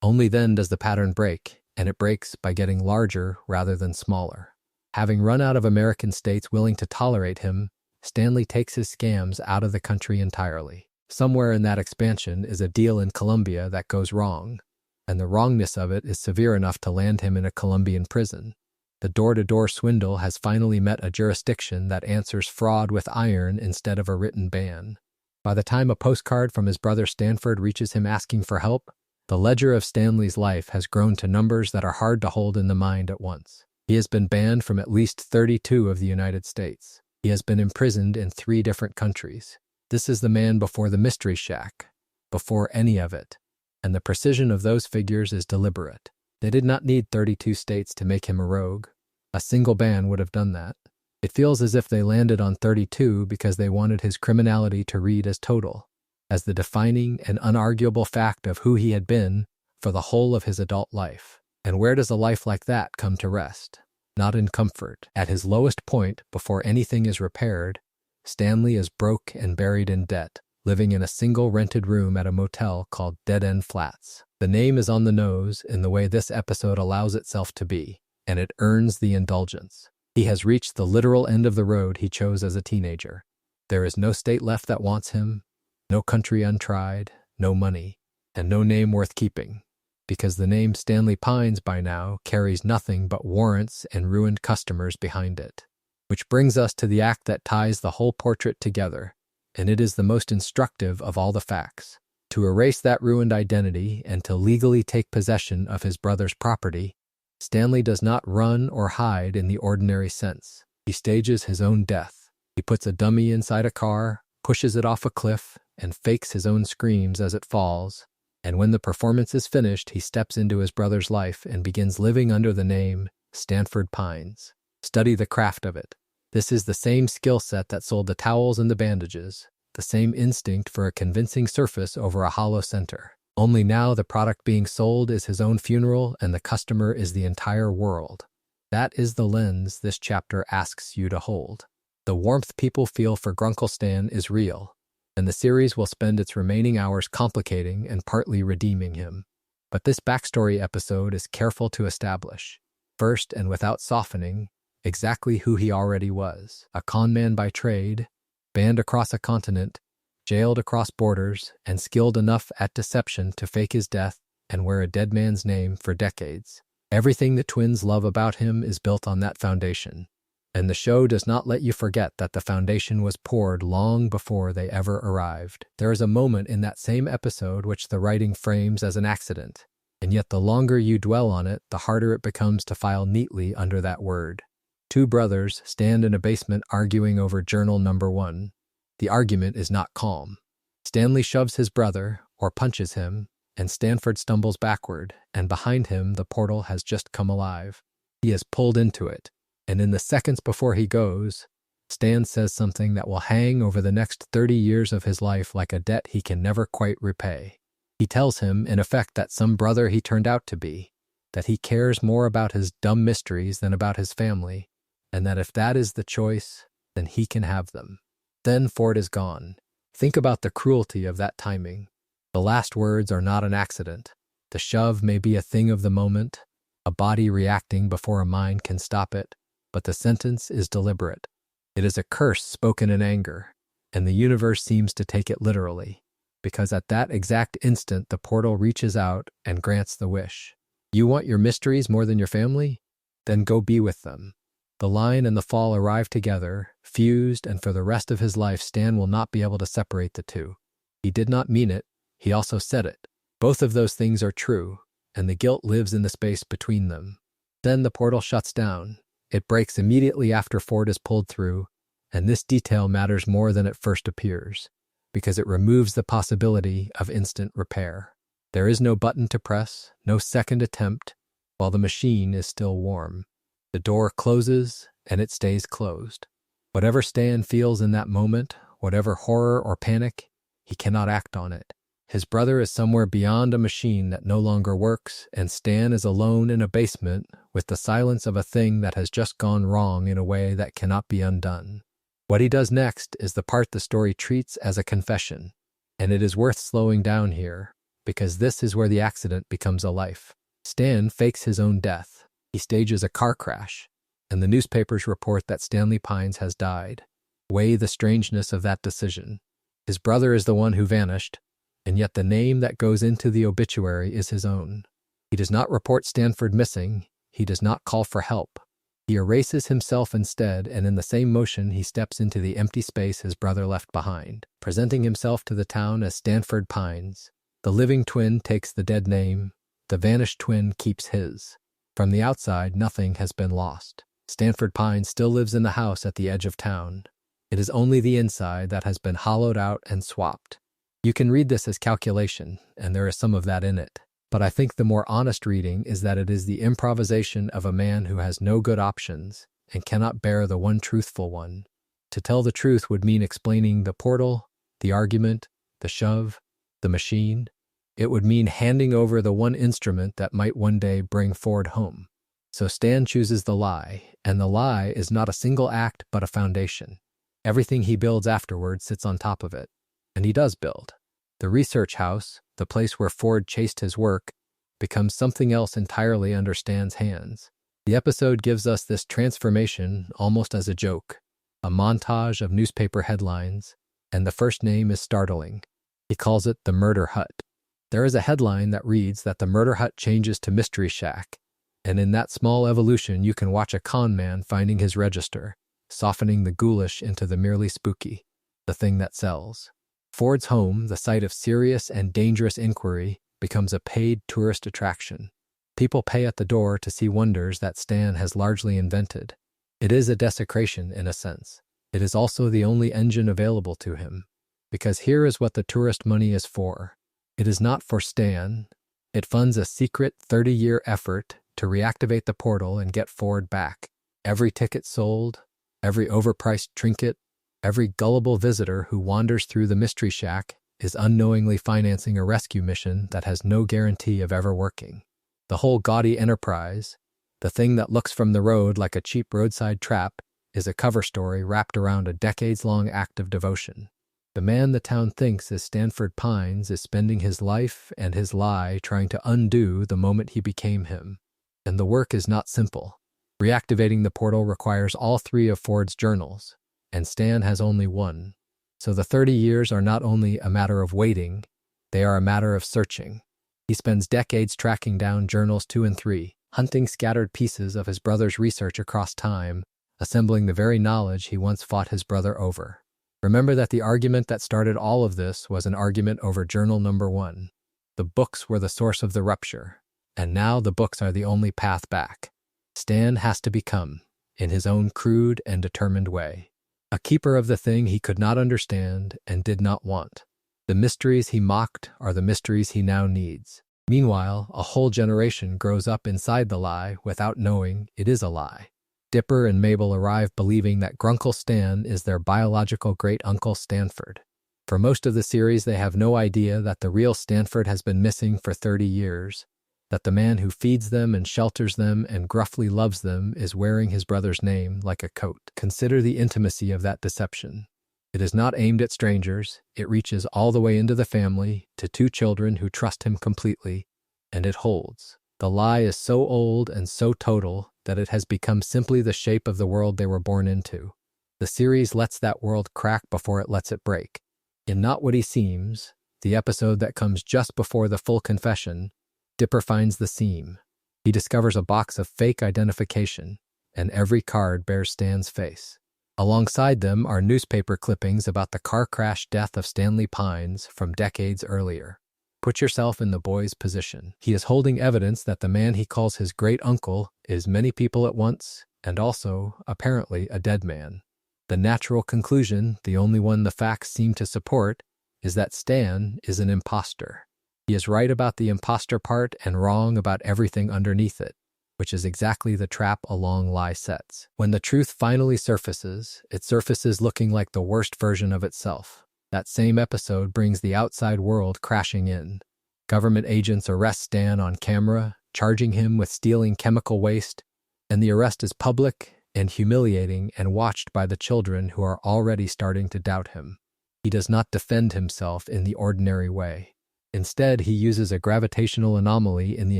Only then does the pattern break, and it breaks by getting larger rather than smaller. Having run out of American states willing to tolerate him, Stanley takes his scams out of the country entirely. Somewhere in that expansion is a deal in Colombia that goes wrong, and the wrongness of it is severe enough to land him in a Colombian prison. The door-to-door swindle has finally met a jurisdiction that answers fraud with iron instead of a written ban. By the time a postcard from his brother Stanford reaches him asking for help, the ledger of Stanley's life has grown to numbers that are hard to hold in the mind at once. He has been banned from at least 32 of the United States. He has been imprisoned in 3 different countries. This is the man before the Mystery Shack, before any of it. And the precision of those figures is deliberate. They did not need 32 states to make him a rogue. A single ban would have done that. It feels as if they landed on 32 because they wanted his criminality to read as total, as the defining and unarguable fact of who he had been for the whole of his adult life. And where does a life like that come to rest? Not in comfort. At his lowest point, before anything is repaired, Stanley is broke and buried in debt, living in a single rented room at a motel called Dead End Flats. The name is on the nose in the way this episode allows itself to be, and it earns the indulgence. He has reached the literal end of the road he chose as a teenager. There is no state left that wants him, no country untried, no money, and no name worth keeping, because the name Stanley Pines by now carries nothing but warrants and ruined customers behind it. Which brings us to the act that ties the whole portrait together, and it is the most instructive of all the facts. To erase that ruined identity and to legally take possession of his brother's property, Stanley does not run or hide in the ordinary sense. He stages his own death. He puts a dummy inside a car, pushes it off a cliff, and fakes his own screams as it falls. And when the performance is finished, he steps into his brother's life and begins living under the name Stanford Pines. Study the craft of it. This is the same skill set that sold the towels and the bandages, the same instinct for a convincing surface over a hollow center. Only now the product being sold is his own funeral and the customer is the entire world. That is the lens this chapter asks you to hold. The warmth people feel for Grunkle Stan is real, and the series will spend its remaining hours complicating and partly redeeming him. But this backstory episode is careful to establish, first and without softening, exactly who he already was. A conman by trade, banned across a continent, jailed across borders, and skilled enough at deception to fake his death and wear a dead man's name for decades. Everything the twins love about him is built on that foundation, and the show does not let you forget that the foundation was poured long before they ever arrived. There is a moment in that same episode which the writing frames as an accident, and yet the longer you dwell on it, the harder it becomes to file neatly under that word. 2 brothers stand in a basement arguing over journal number 1. The argument is not calm. Stanley shoves his brother, or punches him, and Stanford stumbles backward, and behind him the portal has just come alive. He is pulled into it, and in the seconds before he goes, Stan says something that will hang over the next 30 years of his life like a debt he can never quite repay. He tells him, in effect, that some brother he turned out to be, that he cares more about his dumb mysteries than about his family, and that if that is the choice, then he can have them. Then Ford is gone. Think about the cruelty of that timing. The last words are not an accident. The shove may be a thing of the moment, a body reacting before a mind can stop it, but the sentence is deliberate. It is a curse spoken in anger, and the universe seems to take it literally. because at that exact instant the portal reaches out and grants the wish. You want your mysteries more than your family? Then go be with them. The line and the fall arrive together, fused, and for the rest of his life Stan will not be able to separate the two. He did not mean it, he also said it. Both of those things are true, and the guilt lives in the space between them. Then the portal shuts down. It breaks immediately after Ford is pulled through, and this detail matters more than it first appears, because it removes the possibility of instant repair. There is no button to press, no second attempt, while the machine is still warm. The door closes, and it stays closed. Whatever Stan feels in that moment, whatever horror or panic, he cannot act on it. His brother is somewhere beyond a machine that no longer works, and Stan is alone in a basement with the silence of a thing that has just gone wrong in a way that cannot be undone. What he does next is the part the story treats as a confession, and it is worth slowing down here, because this is where the accident becomes a life. Stan fakes his own death. He stages a car crash, and the newspapers report that Stanley Pines has died. Weigh the strangeness of that decision. His brother is the one who vanished, and yet the name that goes into the obituary is his own. He does not report Stanford missing. He does not call for help. He erases himself instead, and in the same motion he steps into the empty space his brother left behind, presenting himself to the town as Stanford Pines. The living twin takes the dead name. The vanished twin keeps his. From the outside, nothing has been lost. Stanford Pines still lives in the house at the edge of town. It is only the inside that has been hollowed out and swapped. You can read this as calculation, and there is some of that in it. But I think the more honest reading is that it is the improvisation of a man who has no good options and cannot bear the one truthful one. To tell the truth would mean explaining the portal, the argument, the shove, the machine. It would mean handing over the one instrument that might one day bring Ford home. So Stan chooses the lie, and the lie is not a single act but a foundation. Everything he builds afterward sits on top of it. And he does build. The research house, the place where Ford chased his work, becomes something else entirely under Stan's hands. The episode gives us this transformation almost as a joke, a montage of newspaper headlines, and the first name is startling. He calls it the Murder Hut. There is a headline that reads that the Murder Hut changes to Mystery Shack, and in that small evolution you can watch a con man finding his register, softening the ghoulish into the merely spooky, the thing that sells. Ford's home, the site of serious and dangerous inquiry, becomes a paid tourist attraction. People pay at the door to see wonders that Stan has largely invented. It is a desecration in a sense. It is also the only engine available to him, because here is what the tourist money is for. It is not for Stan. It funds a secret 30-year effort to reactivate the portal and get Ford back. Every ticket sold, every overpriced trinket, every gullible visitor who wanders through the Mystery Shack is unknowingly financing a rescue mission that has no guarantee of ever working. The whole gaudy enterprise, the thing that looks from the road like a cheap roadside trap, is a cover story wrapped around a decades-long act of devotion. The man the town thinks is Stanford Pines is spending his life and his lie trying to undo the moment he became him. And the work is not simple. Reactivating the portal requires all three of Ford's journals, and Stan has only one. So the 30 years are not only a matter of waiting, they are a matter of searching. He spends decades tracking down journals 2 and 3, hunting scattered pieces of his brother's research across time, assembling the very knowledge he once fought his brother over. Remember that the argument that started all of this was an argument over journal number 1. The books were the source of the rupture, and now the books are the only path back. Stan has to become, in his own crude and determined way, a keeper of the thing he could not understand and did not want. The mysteries he mocked are the mysteries he now needs. Meanwhile, a whole generation grows up inside the lie without knowing it is a lie. Dipper and Mabel arrive believing that Grunkle Stan is their biological great-uncle Stanford. For most of the series, they have no idea that the real Stanford has been missing for 30 years, that the man who feeds them and shelters them and gruffly loves them is wearing his brother's name like a coat. Consider the intimacy of that deception. It is not aimed at strangers. It reaches all the way into the family, to 2 children who trust him completely, and it holds. The lie is so old and so total that it has become simply the shape of the world they were born into. The series lets that world crack before it lets it break. In Not What He Seems, the episode that comes just before the full confession, Dipper finds the seam. He discovers a box of fake identification, and every card bears Stan's face. Alongside them are newspaper clippings about the car crash death of Stanley Pines from decades earlier. Put yourself in the boy's position. He is holding evidence that the man he calls his great-uncle is many people at once, and also, apparently, a dead man. The natural conclusion, the only one the facts seem to support, is that Stan is an imposter. He is right about the imposter part and wrong about everything underneath it, which is exactly the trap a long lie sets. When the truth finally surfaces, it surfaces looking like the worst version of itself. That same episode brings the outside world crashing in. Government agents arrest Stan on camera, charging him with stealing chemical waste, and the arrest is public and humiliating and watched by the children who are already starting to doubt him. He does not defend himself in the ordinary way. Instead, he uses a gravitational anomaly in the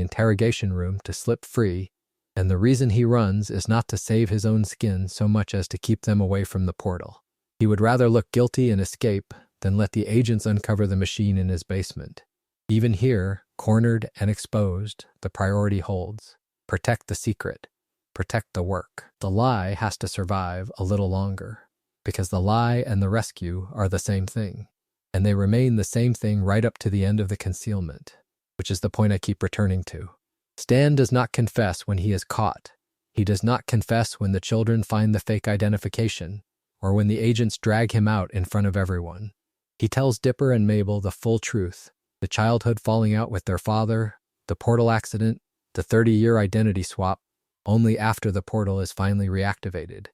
interrogation room to slip free, and the reason he runs is not to save his own skin so much as to keep them away from the portal. He would rather look guilty and escape than let the agents uncover the machine in his basement. Even here, cornered and exposed, the priority holds. Protect the secret. Protect the work. The lie has to survive a little longer, because the lie and the rescue are the same thing, and they remain the same thing right up to the end of the concealment, which is the point I keep returning to. Stan does not confess when he is caught. He does not confess when the children find the fake identification, or when the agents drag him out in front of everyone. He tells Dipper and Mabel the full truth, the childhood falling out with their father, the portal accident, the 30-year identity swap, only after the portal is finally reactivated.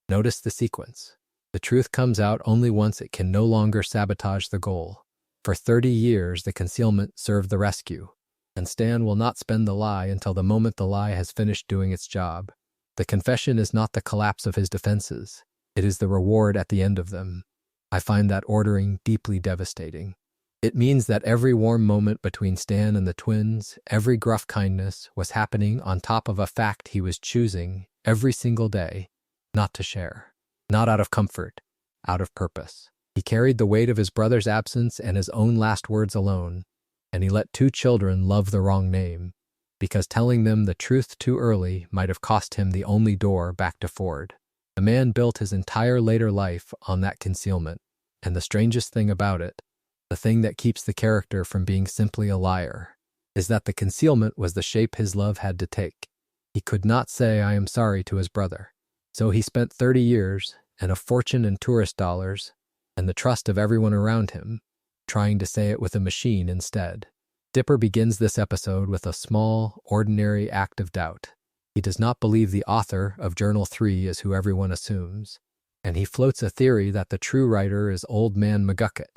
Notice the sequence. The truth comes out only once it can no longer sabotage the goal. For 30 years, the concealment served the rescue, and Stan will not spend the lie until the moment the lie has finished doing its job. The confession is not the collapse of his defenses. It is the reward at the end of them. I find that ordering deeply devastating. It means that every warm moment between Stan and the twins, every gruff kindness, was happening on top of a fact he was choosing every single day not to share. Not out of comfort, out of purpose. He carried the weight of his brother's absence and his own last words alone, and he let 2 children love the wrong name, because telling them the truth too early might have cost him the only door back to Ford. The man built his entire later life on that concealment, and the strangest thing about it, the thing that keeps the character from being simply a liar, is that the concealment was the shape his love had to take. He could not say "I am sorry" to his brother. So he spent 30 years and a fortune in tourist dollars and the trust of everyone around him, trying to say it with a machine instead. Dipper begins this episode with a small, ordinary act of doubt. He does not believe the author of Journal 3 is who everyone assumes, and he floats a theory that the true writer is Old Man McGucket,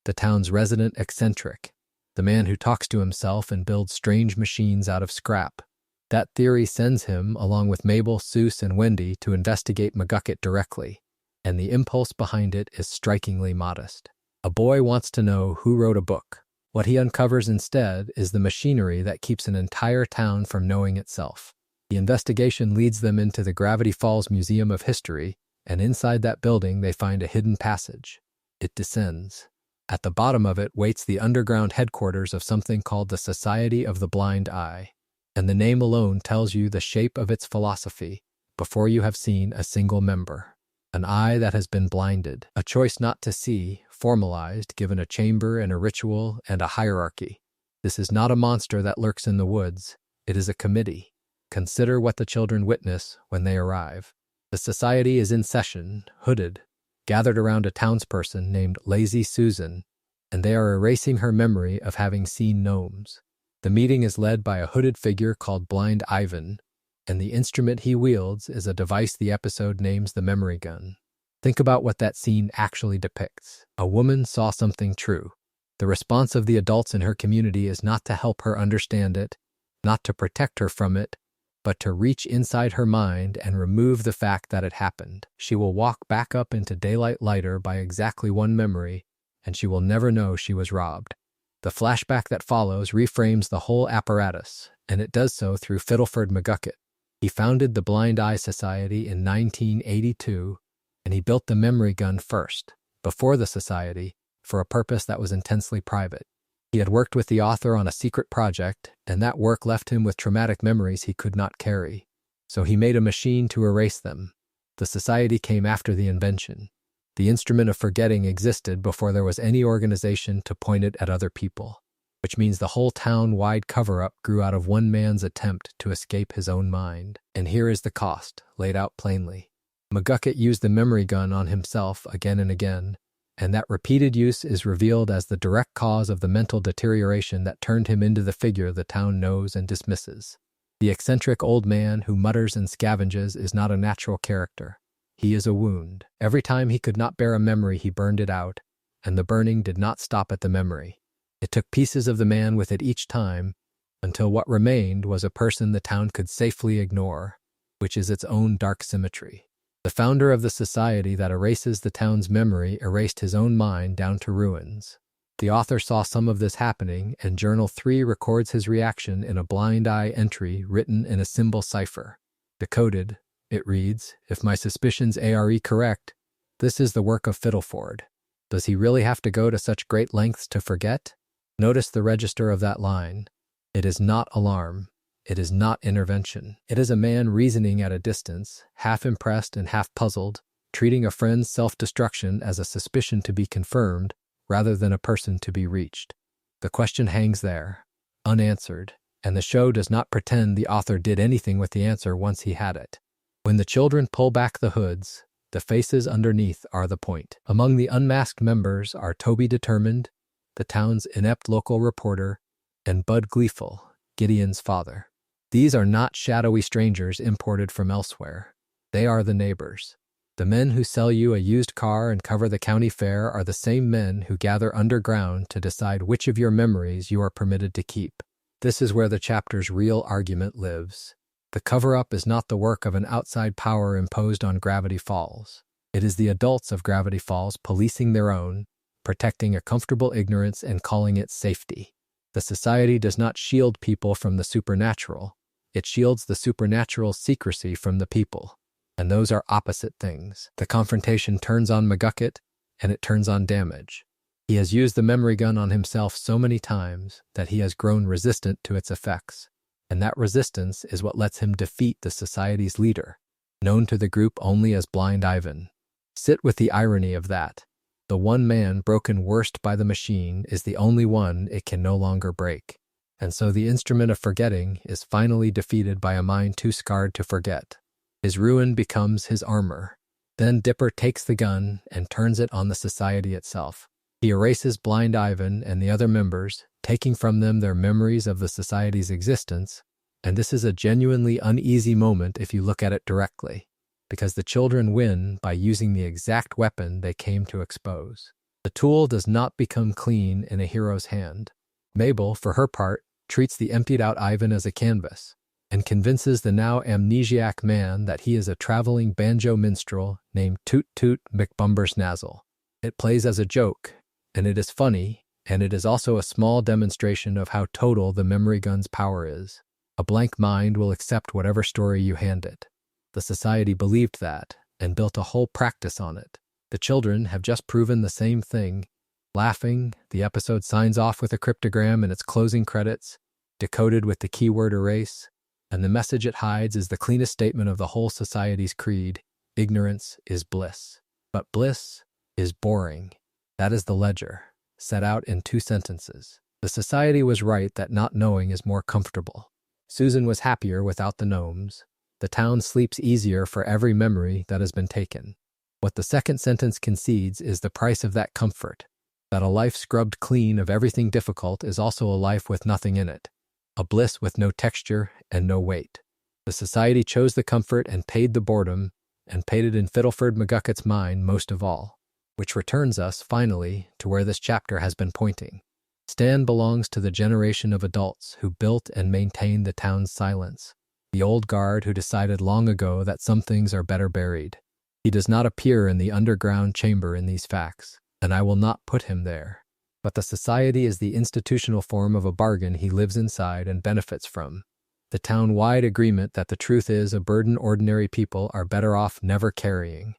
the town's resident eccentric, the man who talks to himself and builds strange machines out of scrap. That theory sends him, along with Mabel, Seuss, and Wendy, to investigate McGucket directly, and the impulse behind it is strikingly modest. A boy wants to know who wrote a book. What he uncovers instead is the machinery that keeps an entire town from knowing itself. The investigation leads them into the Gravity Falls Museum of History, and inside that building they find a hidden passage. It descends. At the bottom of it waits the underground headquarters of something called the Society of the Blind Eye, and the name alone tells you the shape of its philosophy before you have seen a single member. An eye that has been blinded, a choice not to see, formalized, given a chamber and a ritual and a hierarchy. This is not a monster that lurks in the woods. It is a committee. Consider what the children witness when they arrive. The society is in session, hooded, gathered around a townsperson named Lazy Susan, and they are erasing her memory of having seen gnomes. The meeting is led by a hooded figure called Blind Ivan, and the instrument he wields is a device the episode names the memory gun. Think about what that scene actually depicts. A woman saw something true. The response of the adults in her community is not to help her understand it, not to protect her from it, but to reach inside her mind and remove the fact that it happened. She will walk back up into daylight lighter by exactly one memory, and she will never know she was robbed. The flashback that follows reframes the whole apparatus, and it does so through Fiddleford McGucket. He founded the Blind Eye Society in 1982, and he built the memory gun first. Before the society, for a purpose that was intensely private. He had worked with the author on a secret project, and that work left him with traumatic memories he could not carry. So he made a machine to erase them. The society came after the invention. The instrument of forgetting existed before there was any organization to point it at other people, which means the whole town-wide cover-up grew out of one man's attempt to escape his own mind. And here is the cost, laid out plainly. McGucket used the memory gun on himself again and again, and that repeated use is revealed as the direct cause of the mental deterioration that turned him into the figure the town knows and dismisses. The eccentric old man who mutters and scavenges is not a natural character. He is a wound. Every time he could not bear a memory, he burned it out, and the burning did not stop at the memory. It took pieces of the man with it each time, until what remained was a person the town could safely ignore, which is its own dark symmetry. The founder of the society that erases the town's memory erased his own mind down to ruins. The author saw some of this happening, and Journal 3 records his reaction in a blind eye entry written in a symbol cipher. Decoded, it reads, "If my suspicions are correct, this is the work of Fiddleford. Does he really have to go to such great lengths to forget?" Notice the register of that line. It is not alarm. It is not intervention. It is a man reasoning at a distance, half impressed and half puzzled, treating a friend's self-destruction as a suspicion to be confirmed rather than a person to be reached. The question hangs there, unanswered, and the show does not pretend the author did anything with the answer once he had it. When the children pull back the hoods, the faces underneath are the point. Among the unmasked members are Toby Determined, the town's inept local reporter, and Bud Gleeful, Gideon's father. These are not shadowy strangers imported from elsewhere. They are the neighbors. The men who sell you a used car and cover the county fair are the same men who gather underground to decide which of your memories you are permitted to keep. This is where the chapter's real argument lives. The cover-up is not the work of an outside power imposed on Gravity Falls. It is the adults of Gravity Falls policing their own, protecting a comfortable ignorance and calling it safety. The society does not shield people from the supernatural. It shields the supernatural's secrecy from the people. And those are opposite things. The confrontation turns on McGucket, and it turns on Damage. He has used the memory gun on himself so many times that he has grown resistant to its effects. And that resistance is what lets him defeat the society's leader, known to the group only as Blind Ivan. Sit with the irony of that. The one man broken worst by the machine is the only one it can no longer break. And so the instrument of forgetting is finally defeated by a mind too scarred to forget. His ruin becomes his armor. Then Dipper takes the gun and turns it on the society itself. He erases Blind Ivan and the other members, taking from them their memories of the society's existence, and this is a genuinely uneasy moment if you look at it directly, because the children win by using the exact weapon they came to expose. The tool does not become clean in a hero's hand. Mabel, for her part, treats the emptied-out Ivan as a canvas, and convinces the now amnesiac man that he is a traveling banjo minstrel named Toot Toot McBumbersnazzle. It plays as a joke, and it is funny, and it is also a small demonstration of how total the memory gun's power is. A blank mind will accept whatever story you hand it. The society believed that, and built a whole practice on it. The children have just proven the same thing. Laughing, the episode signs off with a cryptogram in its closing credits, decoded with the keyword erase, and the message it hides is the cleanest statement of the whole society's creed: ignorance is bliss. But bliss is boring. That is the ledger, set out in 2 sentences. The society was right that not knowing is more comfortable. Susan was happier without the gnomes. The town sleeps easier for every memory that has been taken. What the second sentence concedes is the price of that comfort, that a life scrubbed clean of everything difficult is also a life with nothing in it, a bliss with no texture and no weight. The society chose the comfort and paid the boredom, and paid it in Fiddleford McGucket's mind most of all, which returns us, finally, to where this chapter has been pointing. Stan belongs to the generation of adults who built and maintained the town's silence, the old guard who decided long ago that some things are better buried. He does not appear in the underground chamber in these facts, and I will not put him there. But the society is the institutional form of a bargain he lives inside and benefits from. The town-wide agreement that the truth is a burden ordinary people are better off never carrying.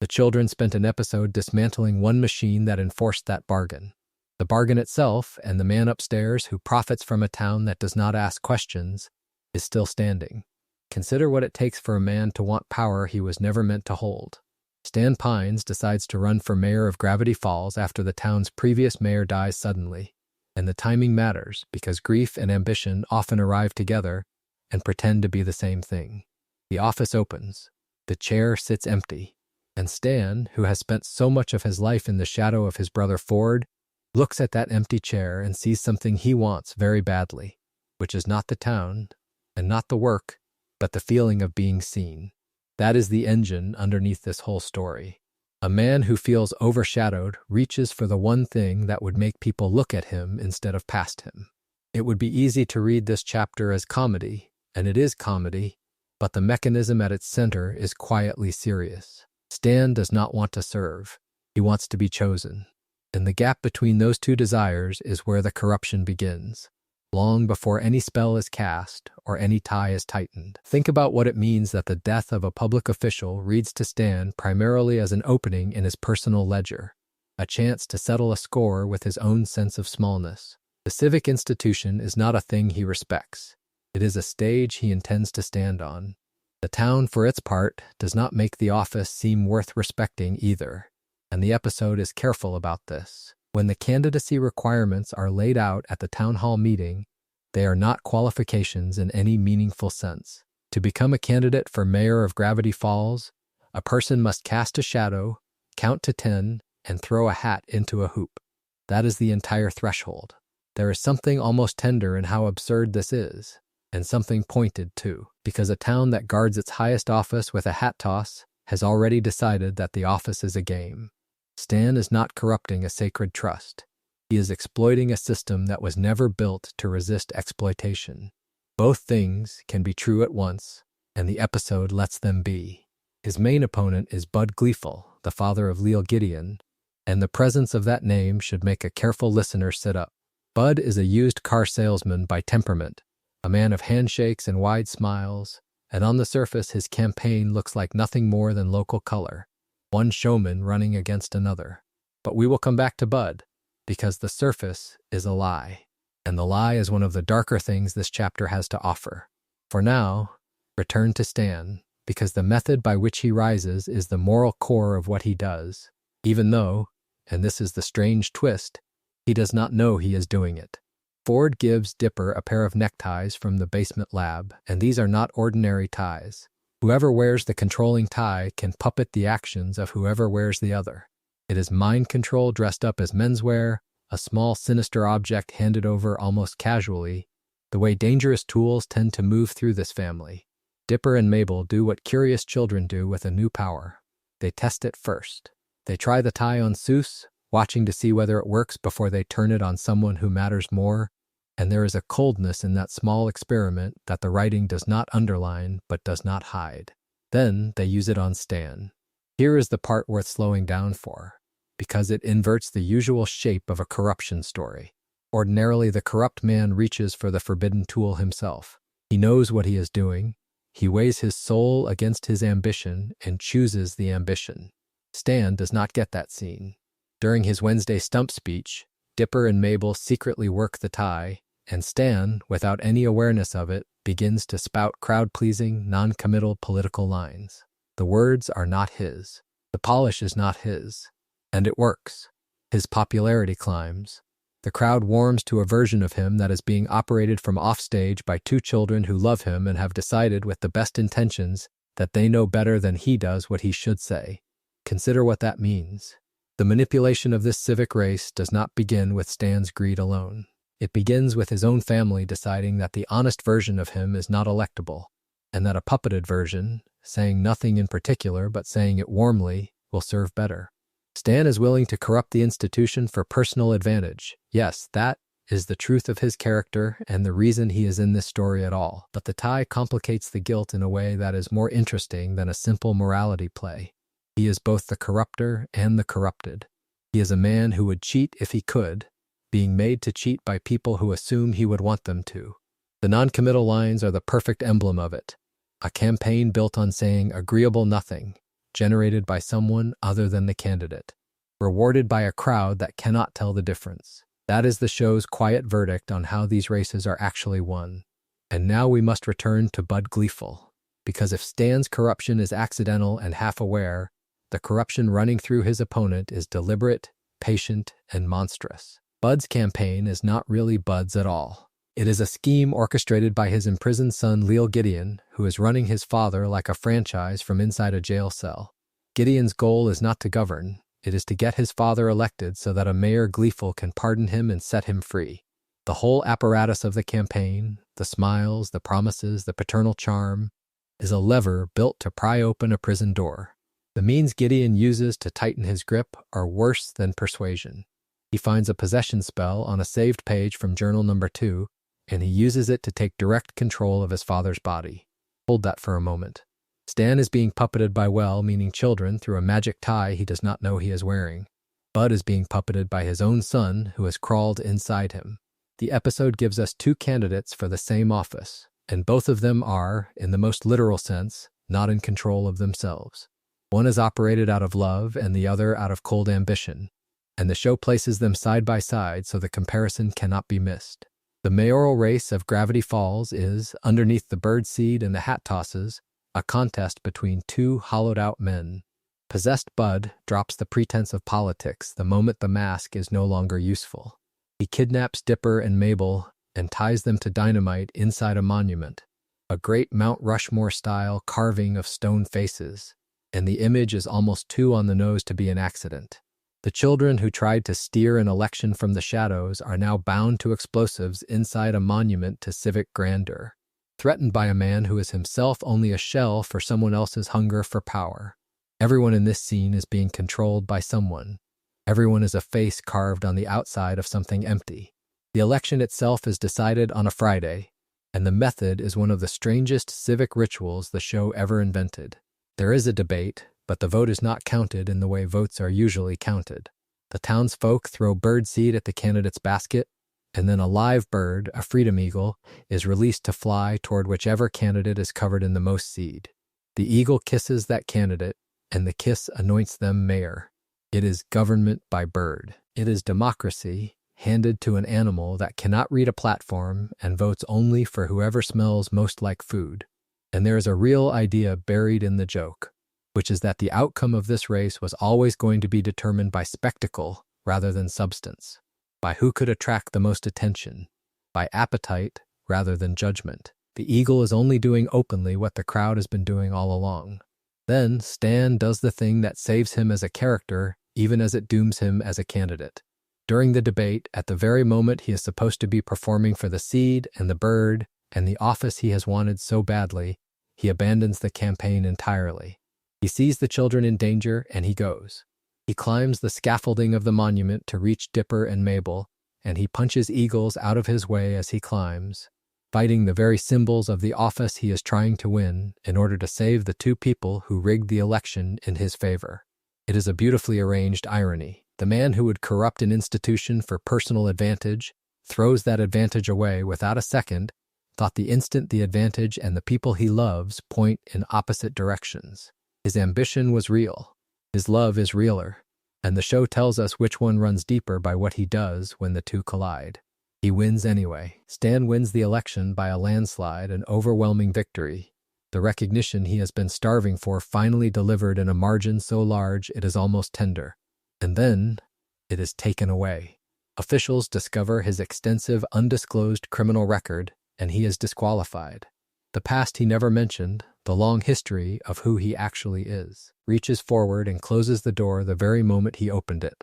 The children spent an episode dismantling one machine that enforced that bargain. The bargain itself, and the man upstairs who profits from a town that does not ask questions, is still standing. Consider what it takes for a man to want power he was never meant to hold. Stan Pines decides to run for mayor of Gravity Falls after the town's previous mayor dies suddenly. And the timing matters because grief and ambition often arrive together and pretend to be the same thing. The office opens. The chair sits empty. And Stan, who has spent so much of his life in the shadow of his brother Ford, looks at that empty chair and sees something he wants very badly, which is not the town and not the work, but the feeling of being seen. That is the engine underneath this whole story. A man who feels overshadowed reaches for the one thing that would make people look at him instead of past him. It would be easy to read this chapter as comedy, and it is comedy, but the mechanism at its center is quietly serious. Stan does not want to serve. He wants to be chosen. And the gap between those two desires is where the corruption begins, long before any spell is cast or any tie is tightened. Think about what it means that the death of a public official reads to Stan primarily as an opening in his personal ledger, a chance to settle a score with his own sense of smallness. The civic institution is not a thing he respects. It is a stage he intends to stand on. The town, for its part, does not make the office seem worth respecting either. And the episode is careful about this. When the candidacy requirements are laid out at the town hall meeting, they are not qualifications in any meaningful sense. To become a candidate for mayor of Gravity Falls, a person must cast a shadow, count to 10, and throw a hat into a hoop. That is the entire threshold. There is something almost tender in how absurd this is, and something pointed too, because a town that guards its highest office with a hat toss has already decided that the office is a game. Stan is not corrupting a sacred trust. He is exploiting a system that was never built to resist exploitation. Both things can be true at once, and the episode lets them be. His main opponent is Bud Gleeful, the father of Leal Gideon, and the presence of that name should make a careful listener sit up. Bud is a used car salesman by temperament, a man of handshakes and wide smiles, and on the surface his campaign looks like nothing more than local color. One showman running against another. But we will come back to Bud, because the surface is a lie, and the lie is one of the darker things this chapter has to offer. For now, return to Stan, because the method by which he rises is the moral core of what he does, even though, and this is the strange twist, he does not know he is doing it. Ford gives Dipper a pair of neckties from the basement lab, and these are not ordinary ties. Whoever wears the controlling tie can puppet the actions of whoever wears the other. It is mind control dressed up as menswear, a small sinister object handed over almost casually, the way dangerous tools tend to move through this family. Dipper and Mabel do what curious children do with a new power. They test it first. They try the tie on Seuss, watching to see whether it works before they turn it on someone who matters more, and there is a coldness in that small experiment that the writing does not underline but does not hide. Then they use it on Stan. Here is the part worth slowing down for, because it inverts the usual shape of a corruption story. Ordinarily, the corrupt man reaches for the forbidden tool himself. He knows what he is doing. He weighs his soul against his ambition and chooses the ambition. Stan does not get that scene. During his Wednesday stump speech, Dipper and Mabel secretly work the tie, and Stan, without any awareness of it, begins to spout crowd-pleasing, non-committal political lines. The words are not his. The polish is not his. And it works. His popularity climbs. The crowd warms to a version of him that is being operated from offstage by two children who love him and have decided with the best intentions that they know better than he does what he should say. Consider what that means. The manipulation of this civic race does not begin with Stan's greed alone. It begins with his own family deciding that the honest version of him is not electable, and that a puppeted version, saying nothing in particular but saying it warmly, will serve better. Stan is willing to corrupt the institution for personal advantage. Yes, that is the truth of his character and the reason he is in this story at all. But the tie complicates the guilt in a way that is more interesting than a simple morality play. He is both the corrupter and the corrupted. He is a man who would cheat if he could, being made to cheat by people who assume he would want them to. The non-committal lines are the perfect emblem of it. A campaign built on saying agreeable nothing, generated by someone other than the candidate, rewarded by a crowd that cannot tell the difference. That is the show's quiet verdict on how these races are actually won. And now we must return to Bud Gleeful, because if Stan's corruption is accidental and half-aware, the corruption running through his opponent is deliberate, patient, and monstrous. Bud's campaign is not really Bud's at all. It is a scheme orchestrated by his imprisoned son Leal Gideon, who is running his father like a franchise from inside a jail cell. Gideon's goal is not to govern, it is to get his father elected so that a Mayor Gleeful can pardon him and set him free. The whole apparatus of the campaign, the smiles, the promises, the paternal charm, is a lever built to pry open a prison door. The means Gideon uses to tighten his grip are worse than persuasion. He finds a possession spell on a saved page from journal number 2, and he uses it to take direct control of his father's body. Hold that for a moment. Stan is being puppeted by meaning children through a magic tie he does not know he is wearing. Bud is being puppeted by his own son, who has crawled inside him. The episode gives us 2 candidates for the same office, and both of them are, in the most literal sense, not in control of themselves. One is operated out of love and the other out of cold ambition, and the show places them side by side so the comparison cannot be missed. The mayoral race of Gravity Falls is, underneath the bird seed and the hat tosses, a contest between 2 hollowed-out men. Possessed Bud drops the pretense of politics the moment the mask is no longer useful. He kidnaps Dipper and Mabel and ties them to dynamite inside a monument, a great Mount Rushmore-style carving of stone faces, and the image is almost too on the nose to be an accident. The children who tried to steer an election from the shadows are now bound to explosives inside a monument to civic grandeur, threatened by a man who is himself only a shell for someone else's hunger for power. Everyone in this scene is being controlled by someone. Everyone is a face carved on the outside of something empty. The election itself is decided on a Friday, and the method is one of the strangest civic rituals the show ever invented. There is a debate, but the vote is not counted in the way votes are usually counted. The townsfolk throw bird seed at the candidate's basket, and then a live bird, a freedom eagle, is released to fly toward whichever candidate is covered in the most seed. The eagle kisses that candidate, and the kiss anoints them mayor. It is government by bird. It is democracy handed to an animal that cannot read a platform and votes only for whoever smells most like food. And there is a real idea buried in the joke, which is that the outcome of this race was always going to be determined by spectacle rather than substance, by who could attract the most attention, by appetite rather than judgment. The eagle is only doing openly what the crowd has been doing all along. Then Stan does the thing that saves him as a character, even as it dooms him as a candidate. During the debate, at the very moment he is supposed to be performing for the seed and the bird and the office he has wanted so badly, he abandons the campaign entirely. He sees the children in danger, and he goes. He climbs the scaffolding of the monument to reach Dipper and Mabel, and he punches eagles out of his way as he climbs, fighting the very symbols of the office he is trying to win in order to save the 2 people who rigged the election in his favor. It is a beautifully arranged irony. The man who would corrupt an institution for personal advantage throws that advantage away without a second, thought the instant the advantage and the people he loves point in opposite directions. His ambition was real. His love is realer. And the show tells us which one runs deeper by what he does when the 2 collide. He wins anyway. Stan wins the election by a landslide, an overwhelming victory. The recognition he has been starving for finally delivered in a margin so large it is almost tender. And then it is taken away. Officials discover his extensive undisclosed criminal record, and he is disqualified. The past he never mentioned, the long history of who he actually is, reaches forward and closes the door the very moment he opened it.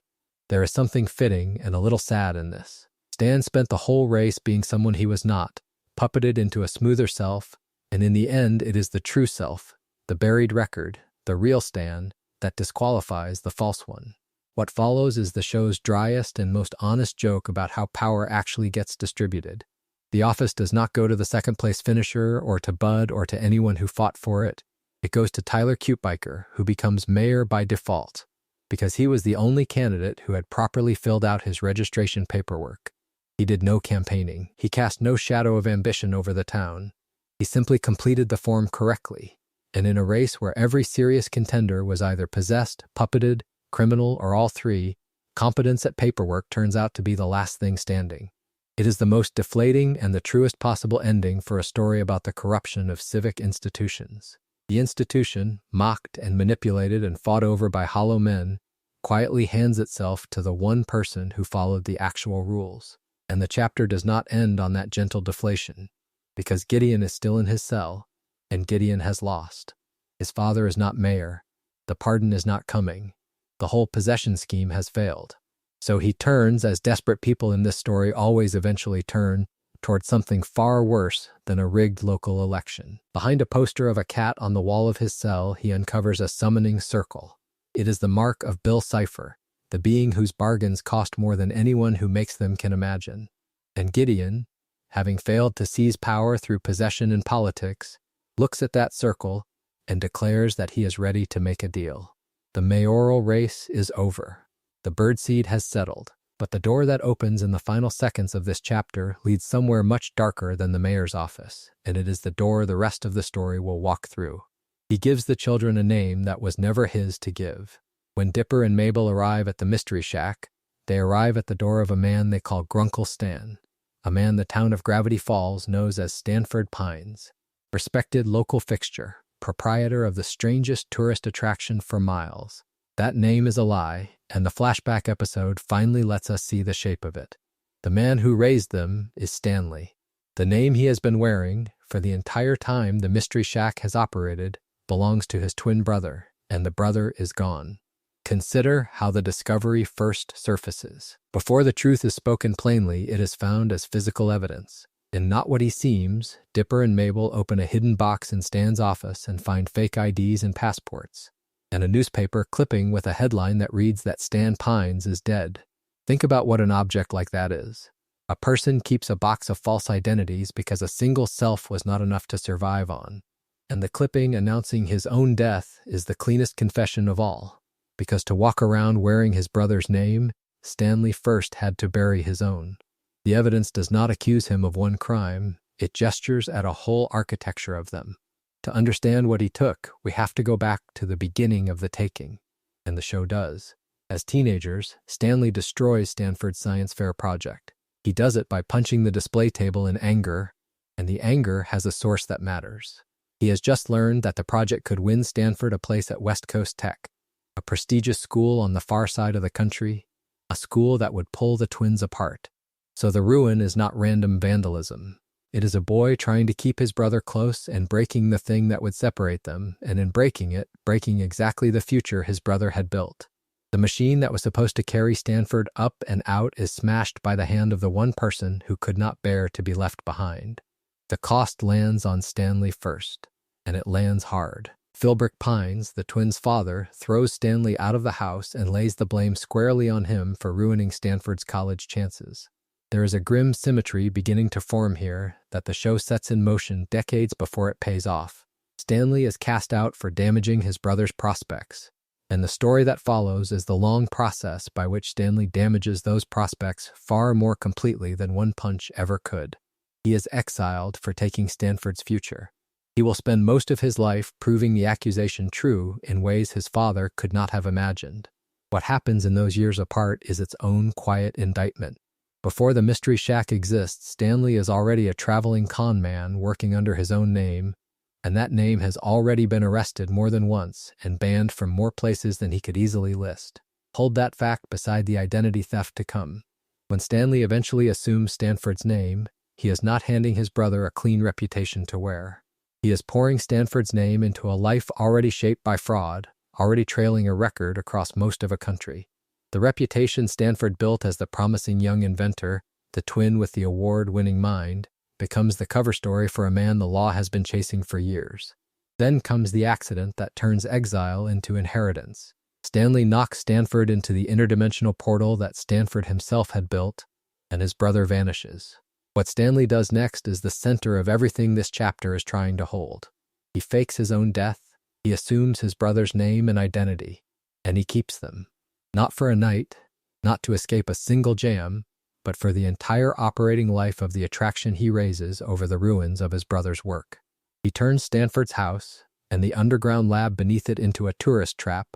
There is something fitting and a little sad in this. Stan spent the whole race being someone he was not, puppeted into a smoother self, and in the end it is the true self, the buried record, the real Stan, that disqualifies the false one. What follows is the show's driest and most honest joke about how power actually gets distributed. The office does not go to the second-place finisher or to Bud or to anyone who fought for it. It goes to Tyler Cutebiker, who becomes mayor by default, because he was the only candidate who had properly filled out his registration paperwork. He did no campaigning. He cast no shadow of ambition over the town. He simply completed the form correctly. And in a race where every serious contender was either possessed, puppeted, criminal, or all three, competence at paperwork turns out to be the last thing standing. It is the most deflating and the truest possible ending for a story about the corruption of civic institutions. The institution, mocked and manipulated and fought over by hollow men, quietly hands itself to the one person who followed the actual rules. And the chapter does not end on that gentle deflation, because Gideon is still in his cell, and Gideon has lost. His father is not mayor. The pardon is not coming. The whole possession scheme has failed. So he turns, as desperate people in this story always eventually turn, toward something far worse than a rigged local election. Behind a poster of a cat on the wall of his cell, he uncovers a summoning circle. It is the mark of Bill Cipher, the being whose bargains cost more than anyone who makes them can imagine. And Gideon, having failed to seize power through possession and politics, looks at that circle and declares that he is ready to make a deal. The mayoral race is over. The birdseed has settled. But the door that opens in the final seconds of this chapter leads somewhere much darker than the mayor's office, and it is the door the rest of the story will walk through. He gives the children a name that was never his to give. When Dipper and Mabel arrive at the Mystery Shack, they arrive at the door of a man they call Grunkle Stan, a man the town of Gravity Falls knows as Stanford Pines. Respected local fixture, proprietor of the strangest tourist attraction for miles. That name is a lie, and the flashback episode finally lets us see the shape of it. The man who raised them is Stanley. The name he has been wearing, for the entire time the Mystery Shack has operated, belongs to his twin brother, and the brother is gone. Consider how the discovery first surfaces. Before the truth is spoken plainly, it is found as physical evidence. In Not What He Seems, Dipper and Mabel open a hidden box in Stan's office and find fake IDs and passports, and a newspaper clipping with a headline that reads that Stan Pines is dead. Think about what an object like that is. A person keeps a box of false identities because a single self was not enough to survive on. And the clipping announcing his own death is the cleanest confession of all, because to walk around wearing his brother's name, Stanley first had to bury his own. The evidence does not accuse him of one crime, it gestures at a whole architecture of them. To understand what he took, we have to go back to the beginning of the taking, and the show does. As teenagers, Stanley destroys Stanford's science fair project. He does it by punching the display table in anger, and the anger has a source that matters. He has just learned that the project could win Stanford a place at West Coast Tech, a prestigious school on the far side of the country, a school that would pull the twins apart. So the ruin is not random vandalism. It is a boy trying to keep his brother close and breaking the thing that would separate them, and in breaking it, breaking exactly the future his brother had built. The machine that was supposed to carry Stanford up and out is smashed by the hand of the one person who could not bear to be left behind. The cost lands on Stanley first, and it lands hard. Philbrick Pines, the twins' father, throws Stanley out of the house and lays the blame squarely on him for ruining Stanford's college chances. There is a grim symmetry beginning to form here that the show sets in motion decades before it pays off. Stanley is cast out for damaging his brother's prospects, and the story that follows is the long process by which Stanley damages those prospects far more completely than one punch ever could. He is exiled for taking Stanford's future. He will spend most of his life proving the accusation true in ways his father could not have imagined. What happens in those years apart is its own quiet indictment. Before the Mystery Shack exists, Stanley is already a traveling con man working under his own name, and that name has already been arrested more than once and banned from more places than he could easily list. Hold that fact beside the identity theft to come. When Stanley eventually assumes Stanford's name, he is not handing his brother a clean reputation to wear. He is pouring Stanford's name into a life already shaped by fraud, already trailing a record across most of a country. The reputation Stanford built as the promising young inventor, the twin with the award-winning mind, becomes the cover story for a man the law has been chasing for years. Then comes the accident that turns exile into inheritance. Stanley knocks Stanford into the interdimensional portal that Stanford himself had built, and his brother vanishes. What Stanley does next is the center of everything this chapter is trying to hold. He fakes his own death, he assumes his brother's name and identity, and he keeps them. Not for a night, not to escape a single jam, but for the entire operating life of the attraction he raises over the ruins of his brother's work. He turns Stanford's house, and the underground lab beneath it into a tourist trap,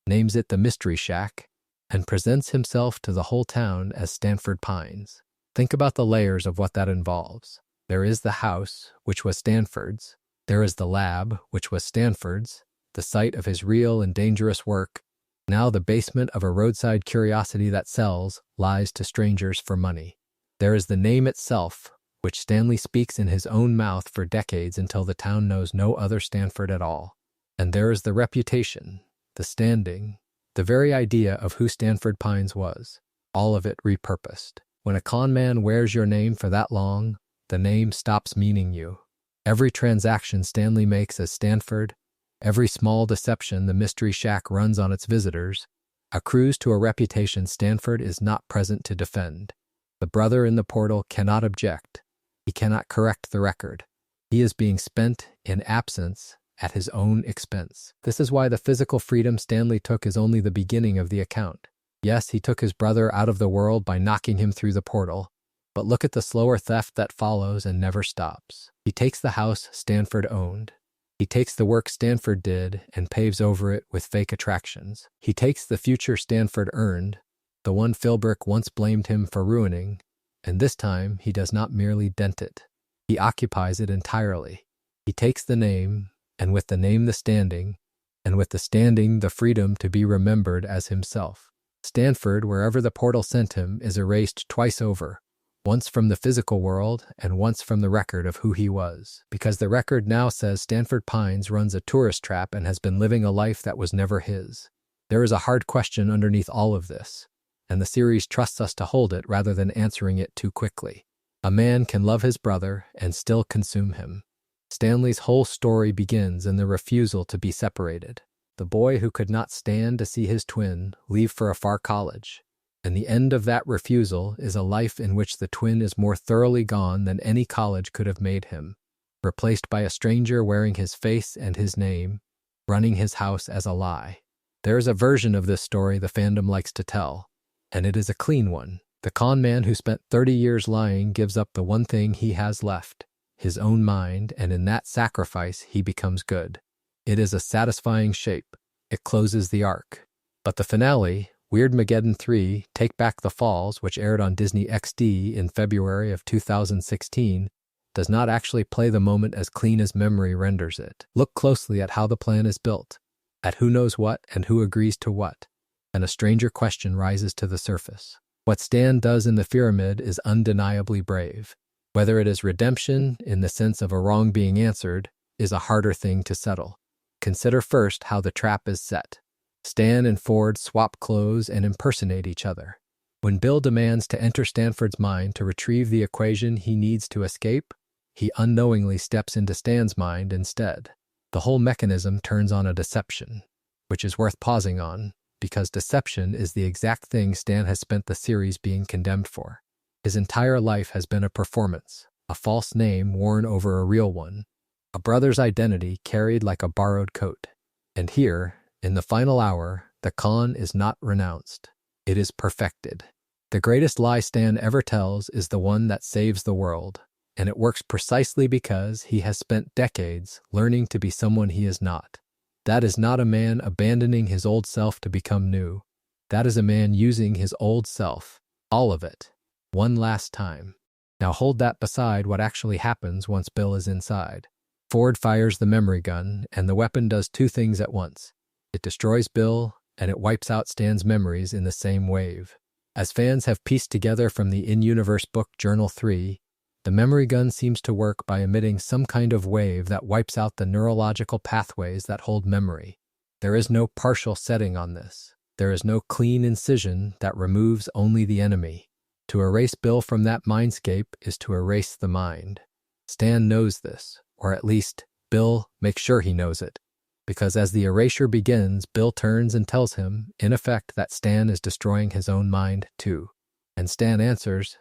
names it the Mystery Shack, and presents himself to the whole town as Stanford Pines. Think about the layers of what that involves. There is the house, which was Stanford's. There is the lab, which was Stanford's, the site of his real and dangerous work. Now the basement of a roadside curiosity that sells lies to strangers for money. There is the name itself, which Stanley speaks in his own mouth for decades until the town knows no other Stanford at all. And there is the reputation, the standing, the very idea of who Stanford Pines was, all of it repurposed. When a con man wears your name for that long, the name stops meaning you. Every transaction Stanley makes as Stanford, every small deception the Mystery Shack runs on its visitors, accrues to a reputation Stanford is not present to defend. The brother in the portal cannot object. He cannot correct the record. He is being spent in absence at his own expense. This is why the physical freedom Stanley took is only the beginning of the account. Yes, he took his brother out of the world by knocking him through the portal, but look at the slower theft that follows and never stops. He takes the house Stanford owned. He takes the work Stanford did and paves over it with fake attractions. He takes the future Stanford earned, the one Philbrick once blamed him for ruining, and this time he does not merely dent it. He occupies it entirely. He takes the name, and with the name the standing, and with the standing the freedom to be remembered as himself. Stanford, wherever the portal sent him, is erased twice over, once from the physical world and once from the record of who he was, because the record now says Stanford Pines runs a tourist trap and has been living a life that was never his. There is a hard question underneath all of this, and the series trusts us to hold it rather than answering it too quickly. A man can love his brother and still consume him. Stanley's whole story begins in the refusal to be separated. The boy who could not stand to see his twin leave for a far college. And the end of that refusal is a life in which the twin is more thoroughly gone than any college could have made him, replaced by a stranger wearing his face and his name, running his house as a lie. There is a version of this story the fandom likes to tell, and it is a clean one. The con man who spent 30 years lying gives up the one thing he has left, his own mind, and in that sacrifice he becomes good. It is a satisfying shape. It closes the arc. But the finale, Weirdmageddon 3, Take Back the Falls, which aired on Disney XD in February of 2016, does not actually play the moment as clean as memory renders it. Look closely at how the plan is built, at who knows what and who agrees to what, and a stranger question rises to the surface. What Stan does in the pyramid is undeniably brave. Whether it is redemption, in the sense of a wrong being answered, is a harder thing to settle. Consider first how the trap is set. Stan and Ford swap clothes and impersonate each other. When Bill demands to enter Stanford's mind to retrieve the equation he needs to escape, he unknowingly steps into Stan's mind instead. The whole mechanism turns on a deception, which is worth pausing on, because deception is the exact thing Stan has spent the series being condemned for. His entire life has been a performance, a false name worn over a real one, a brother's identity carried like a borrowed coat. And here, in the final hour, the con is not renounced. It is perfected. The greatest lie Stan ever tells is the one that saves the world, and it works precisely because he has spent decades learning to be someone he is not. That is not a man abandoning his old self to become new. That is a man using his old self, all of it, one last time. Now hold that beside what actually happens once Bill is inside. Ford fires the memory gun, and the weapon does two things at once. It destroys Bill, and it wipes out Stan's memories in the same wave. As fans have pieced together from the in-universe book Journal 3, the memory gun seems to work by emitting some kind of wave that wipes out the neurological pathways that hold memory. There is no partial setting on this. There is no clean incision that removes only the enemy. To erase Bill from that mindscape is to erase the mind. Stan knows this, or at least, Bill makes sure he knows it. Because as the erasure begins, Bill turns and tells him, in effect, that Stan is destroying his own mind, too. And Stan answers,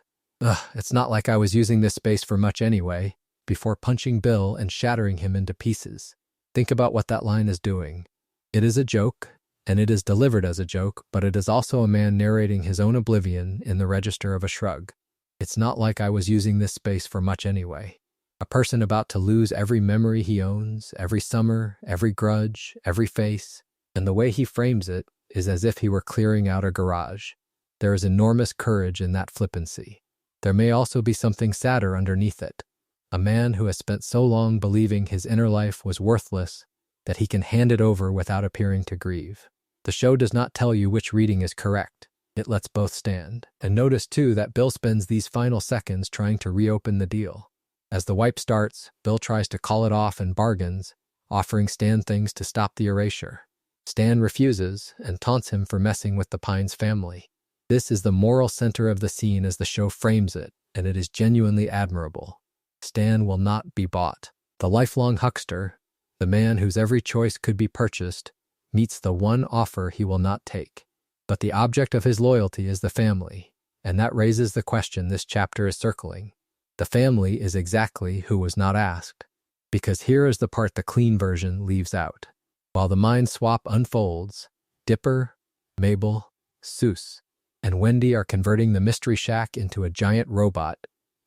it's not like I was using this space for much anyway, before punching Bill and shattering him into pieces. Think about what that line is doing. It is a joke, and it is delivered as a joke, but it is also a man narrating his own oblivion in the register of a shrug. It's not like I was using this space for much anyway. A person about to lose every memory he owns, every summer, every grudge, every face, and the way he frames it is as if he were clearing out a garage. There is enormous courage in that flippancy. There may also be something sadder underneath it. A man who has spent so long believing his inner life was worthless that he can hand it over without appearing to grieve. The show does not tell you which reading is correct. It lets both stand. And notice, too, that Bill spends these final seconds trying to reopen the deal. As the wipe starts, Bill tries to call it off and bargains, offering Stan things to stop the erasure. Stan refuses and taunts him for messing with the Pines family. This is the moral center of the scene as the show frames it, and it is genuinely admirable. Stan will not be bought. The lifelong huckster, the man whose every choice could be purchased, meets the one offer he will not take. But the object of his loyalty is the family, and that raises the question this chapter is circling. The family is exactly who was not asked, because here is the part the clean version leaves out. While the mind swap unfolds, Dipper, Mabel, Seuss, and Wendy are converting the Mystery Shack into a giant robot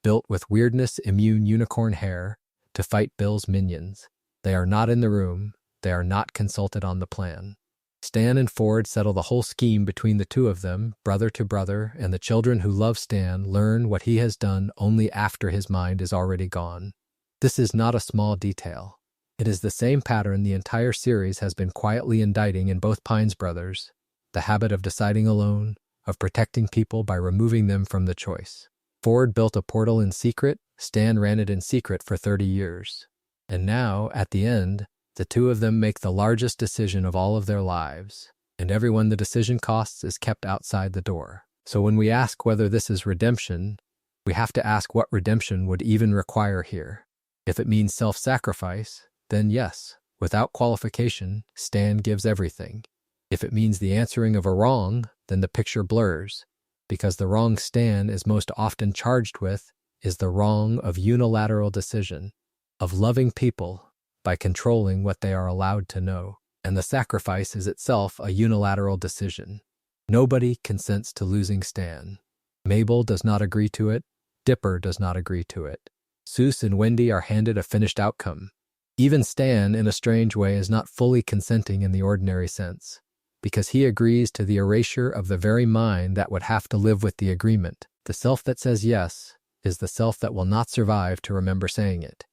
built with weirdness-immune unicorn hair to fight Bill's minions. They are not in the room. They are not consulted on the plan. Stan and Ford settle the whole scheme between the two of them, brother to brother, and the children who love Stan learn what he has done only after his mind is already gone. This is not a small detail. It is the same pattern the entire series has been quietly indicting in both Pines brothers, the habit of deciding alone, of protecting people by removing them from the choice. Ford built a portal in secret, Stan ran it in secret for 30 years. And now, at the end, the two of them make the largest decision of all of their lives, and everyone the decision costs is kept outside the door. So when we ask whether this is redemption, we have to ask what redemption would even require here. If it means self-sacrifice, then yes, without qualification, Stan gives everything. If it means the answering of a wrong, then the picture blurs, because the wrong Stan is most often charged with is the wrong of unilateral decision, of loving people by controlling what they are allowed to know, and the sacrifice is itself a unilateral decision. Nobody consents to losing Stan. Mabel does not agree to it. Dipper does not agree to it. Seuss and Wendy are handed a finished outcome. Even Stan, in a strange way, is not fully consenting in the ordinary sense, because he agrees to the erasure of the very mind that would have to live with the agreement. The self that says yes is the self that will not survive to remember saying it.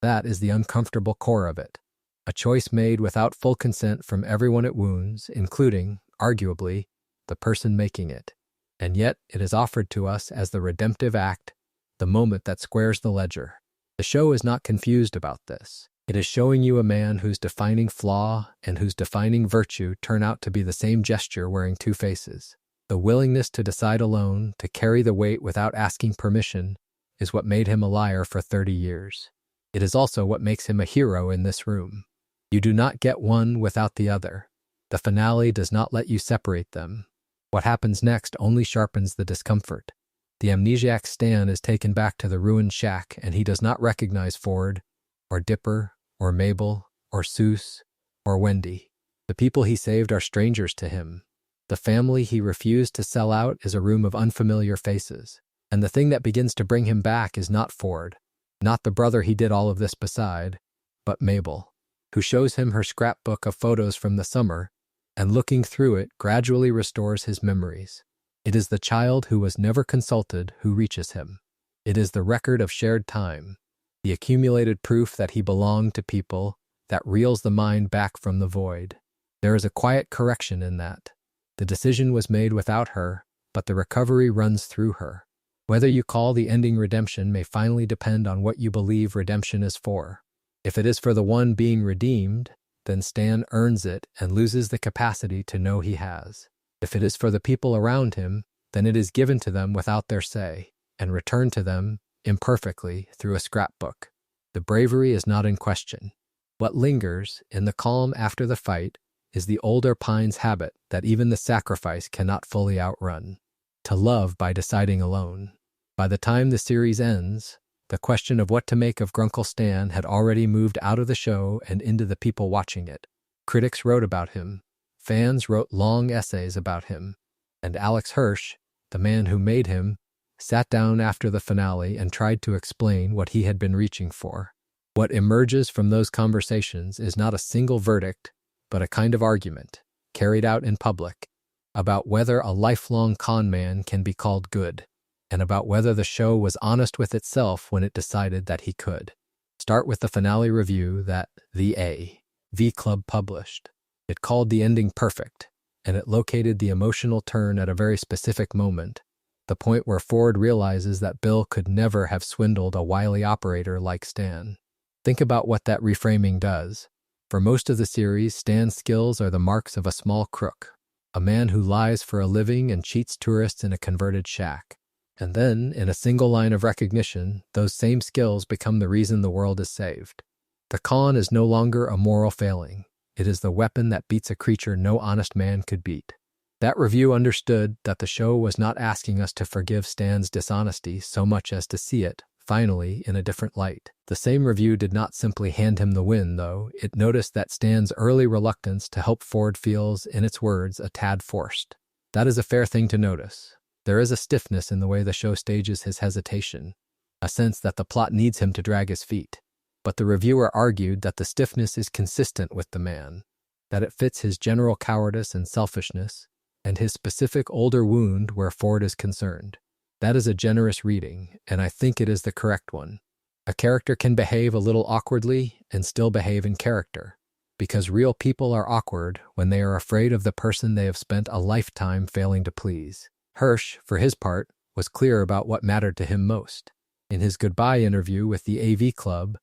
That is the uncomfortable core of it. A choice made without full consent from everyone it wounds, including, arguably, the person making it. And yet it is offered to us as the redemptive act, the moment that squares the ledger. The show is not confused about this. It is showing you a man whose defining flaw and whose defining virtue turn out to be the same gesture wearing two faces. The willingness to decide alone, to carry the weight without asking permission, is what made him a liar for 30 years. It is also what makes him a hero in this room. You do not get one without the other. The finale does not let you separate them. What happens next only sharpens the discomfort. The amnesiac Stan is taken back to the ruined shack, and he does not recognize Ford, or Dipper, or Mabel, or Seuss, or Wendy. The people he saved are strangers to him. The family he refused to sell out is a room of unfamiliar faces. And the thing that begins to bring him back is not Ford, not the brother he did all of this beside, but Mabel, who shows him her scrapbook of photos from the summer, and looking through it gradually restores his memories. It is the child who was never consulted who reaches him. It is the record of shared time, the accumulated proof that he belonged to people that reels the mind back from the void. There is a quiet correction in that. The decision was made without her, but the recovery runs through her. Whether you call the ending redemption may finally depend on what you believe redemption is for. If it is for the one being redeemed, then Stan earns it and loses the capacity to know he has. If it is for the people around him, then it is given to them without their say, and returned to them, imperfectly, through a scrapbook. The bravery is not in question. What lingers, in the calm after the fight, is the older Pines habit that even the sacrifice cannot fully outrun. To love by deciding alone. By the time the series ends, the question of what to make of Grunkle Stan had already moved out of the show and into the people watching it. Critics wrote about him. Fans wrote long essays about him. And Alex Hirsch, the man who made him, sat down after the finale and tried to explain what he had been reaching for. What emerges from those conversations is not a single verdict, but a kind of argument, carried out in public, about whether a lifelong con man can be called good, and about whether the show was honest with itself when it decided that he could. Start with the finale review that the AV Club published. It called the ending perfect, and it located the emotional turn at a very specific moment, the point where Ford realizes that Bill could never have swindled a wily operator like Stan. Think about what that reframing does. For most of the series, Stan's skills are the marks of a small crook, a man who lies for a living and cheats tourists in a converted shack. And then, in a single line of recognition, those same skills become the reason the world is saved. The con is no longer a moral failing. It is the weapon that beats a creature no honest man could beat. That review understood that the show was not asking us to forgive Stan's dishonesty so much as to see it, finally, in a different light. The same review did not simply hand him the win, though. It noticed that Stan's early reluctance to help Ford feels, in its words, a tad forced. That is a fair thing to notice. There is a stiffness in the way the show stages his hesitation, a sense that the plot needs him to drag his feet. But the reviewer argued that the stiffness is consistent with the man, that it fits his general cowardice and selfishness, and his specific older wound where Ford is concerned. That is a generous reading, and I think it is the correct one. A character can behave a little awkwardly and still behave in character, because real people are awkward when they are afraid of the person they have spent a lifetime failing to please. Hirsch, for his part, was clear about what mattered to him most. In his goodbye interview with the AV Club,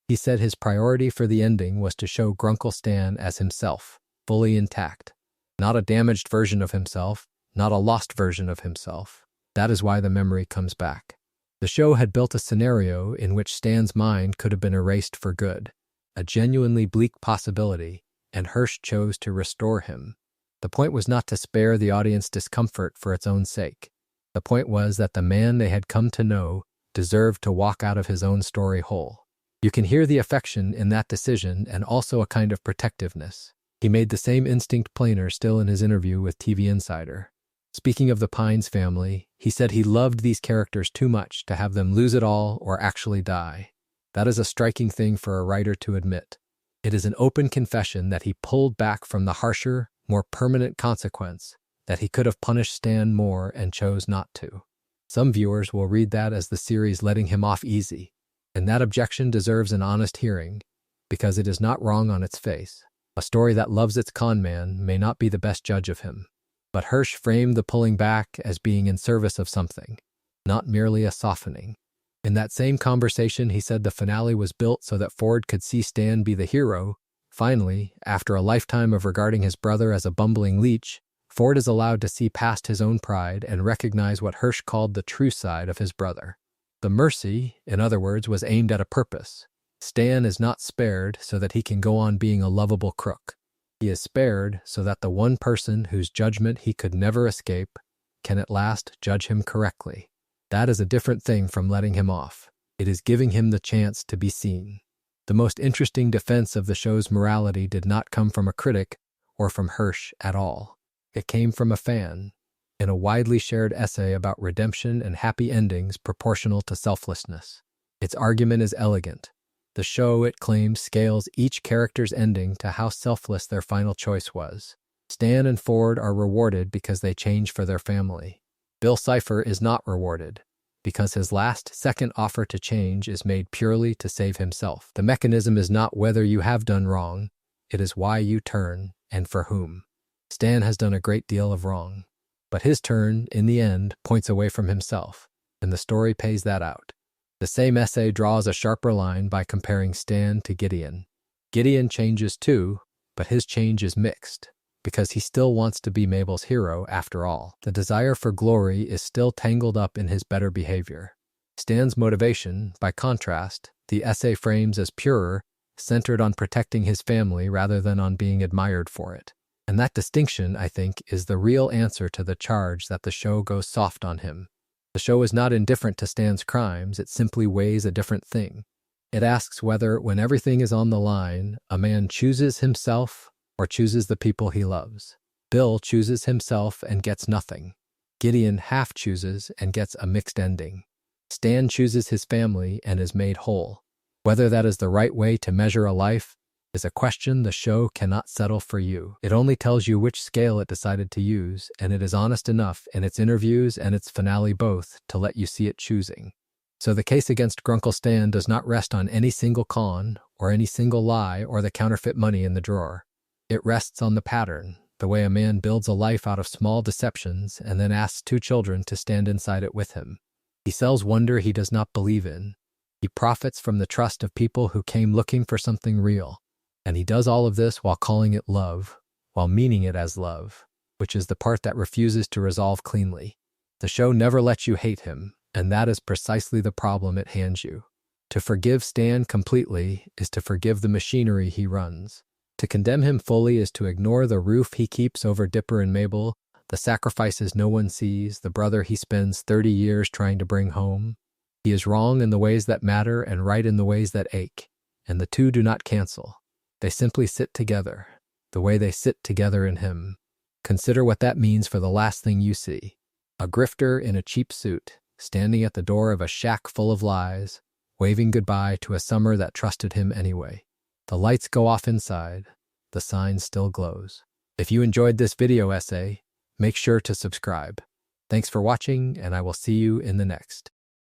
he said his priority for the ending was to show Grunkle Stan as himself, fully intact. Not a damaged version of himself, not a lost version of himself. That is why the memory comes back. The show had built a scenario in which Stan's mind could have been erased for good, a genuinely bleak possibility, and Hirsch chose to restore him. The point was not to spare the audience discomfort for its own sake. The point was that the man they had come to know deserved to walk out of his own story whole. You can hear the affection in that decision and also a kind of protectiveness. He made the same instinct plainer still in his interview with TV Insider. Speaking of the Pines family, he said he loved these characters too much to have them lose it all or actually die. That is a striking thing for a writer to admit. It is an open confession that he pulled back from the harsher, more permanent consequence, that he could have punished Stan more and chose not to. Some viewers will read that as the series letting him off easy, and that objection deserves an honest hearing, because it is not wrong on its face. A story that loves its con man may not be the best judge of him. But Hirsch framed the pulling back as being in service of something, not merely a softening. In that same conversation, he said the finale was built so that Ford could see Stan be the hero. Finally, after a lifetime of regarding his brother as a bumbling leech, Ford is allowed to see past his own pride and recognize what Hirsch called the true side of his brother. The mercy, in other words, was aimed at a purpose. Stan is not spared so that he can go on being a lovable crook. He is spared so that the one person whose judgment he could never escape can at last judge him correctly. That is a different thing from letting him off. It is giving him the chance to be seen. The most interesting defense of the show's morality did not come from a critic or from Hirsch at all. It came from a fan, in a widely shared essay about redemption and happy endings proportional to selflessness. Its argument is elegant. The show, it claims, scales each character's ending to how selfless their final choice was. Stan and Ford are rewarded because they change for their family. Bill Cipher is not rewarded because his last-second offer to change is made purely to save himself. The mechanism is not whether you have done wrong, it is why you turn and for whom. Stan has done a great deal of wrong, but his turn, in the end, points away from himself, and the story pays that out. The same essay draws a sharper line by comparing Stan to Gideon. Gideon changes too, but his change is mixed, because he still wants to be Mabel's hero after all. The desire for glory is still tangled up in his better behavior. Stan's motivation, by contrast, the essay frames as purer, centered on protecting his family rather than on being admired for it. And that distinction, I think, is the real answer to the charge that the show goes soft on him. The show is not indifferent to Stan's crimes, it simply weighs a different thing. It asks whether, when everything is on the line, a man chooses himself or chooses the people he loves. Bill chooses himself and gets nothing. Gideon half chooses and gets a mixed ending. Stan chooses his family and is made whole. Whether that is the right way to measure a life is a question the show cannot settle for you. It only tells you which scale it decided to use, and it is honest enough in its interviews and its finale both to let you see it choosing. So the case against Grunkle Stan does not rest on any single con, or any single lie, or the counterfeit money in the drawer. It rests on the pattern, the way a man builds a life out of small deceptions and then asks two children to stand inside it with him. He sells wonder he does not believe in. He profits from the trust of people who came looking for something real. And he does all of this while calling it love, while meaning it as love, which is the part that refuses to resolve cleanly. The show never lets you hate him, and that is precisely the problem it hands you. To forgive Stan completely is to forgive the machinery he runs. To condemn him fully is to ignore the roof he keeps over Dipper and Mabel, the sacrifices no one sees, the brother he spends 30 years trying to bring home. He is wrong in the ways that matter and right in the ways that ache, and the two do not cancel. They simply sit together, the way they sit together in him. Consider what that means for the last thing you see. A grifter in a cheap suit, standing at the door of a shack full of lies, waving goodbye to a summer that trusted him anyway. The lights go off inside. The sign still glows. If you enjoyed this video essay, make sure to subscribe. Thanks for watching, and I will see you in the next.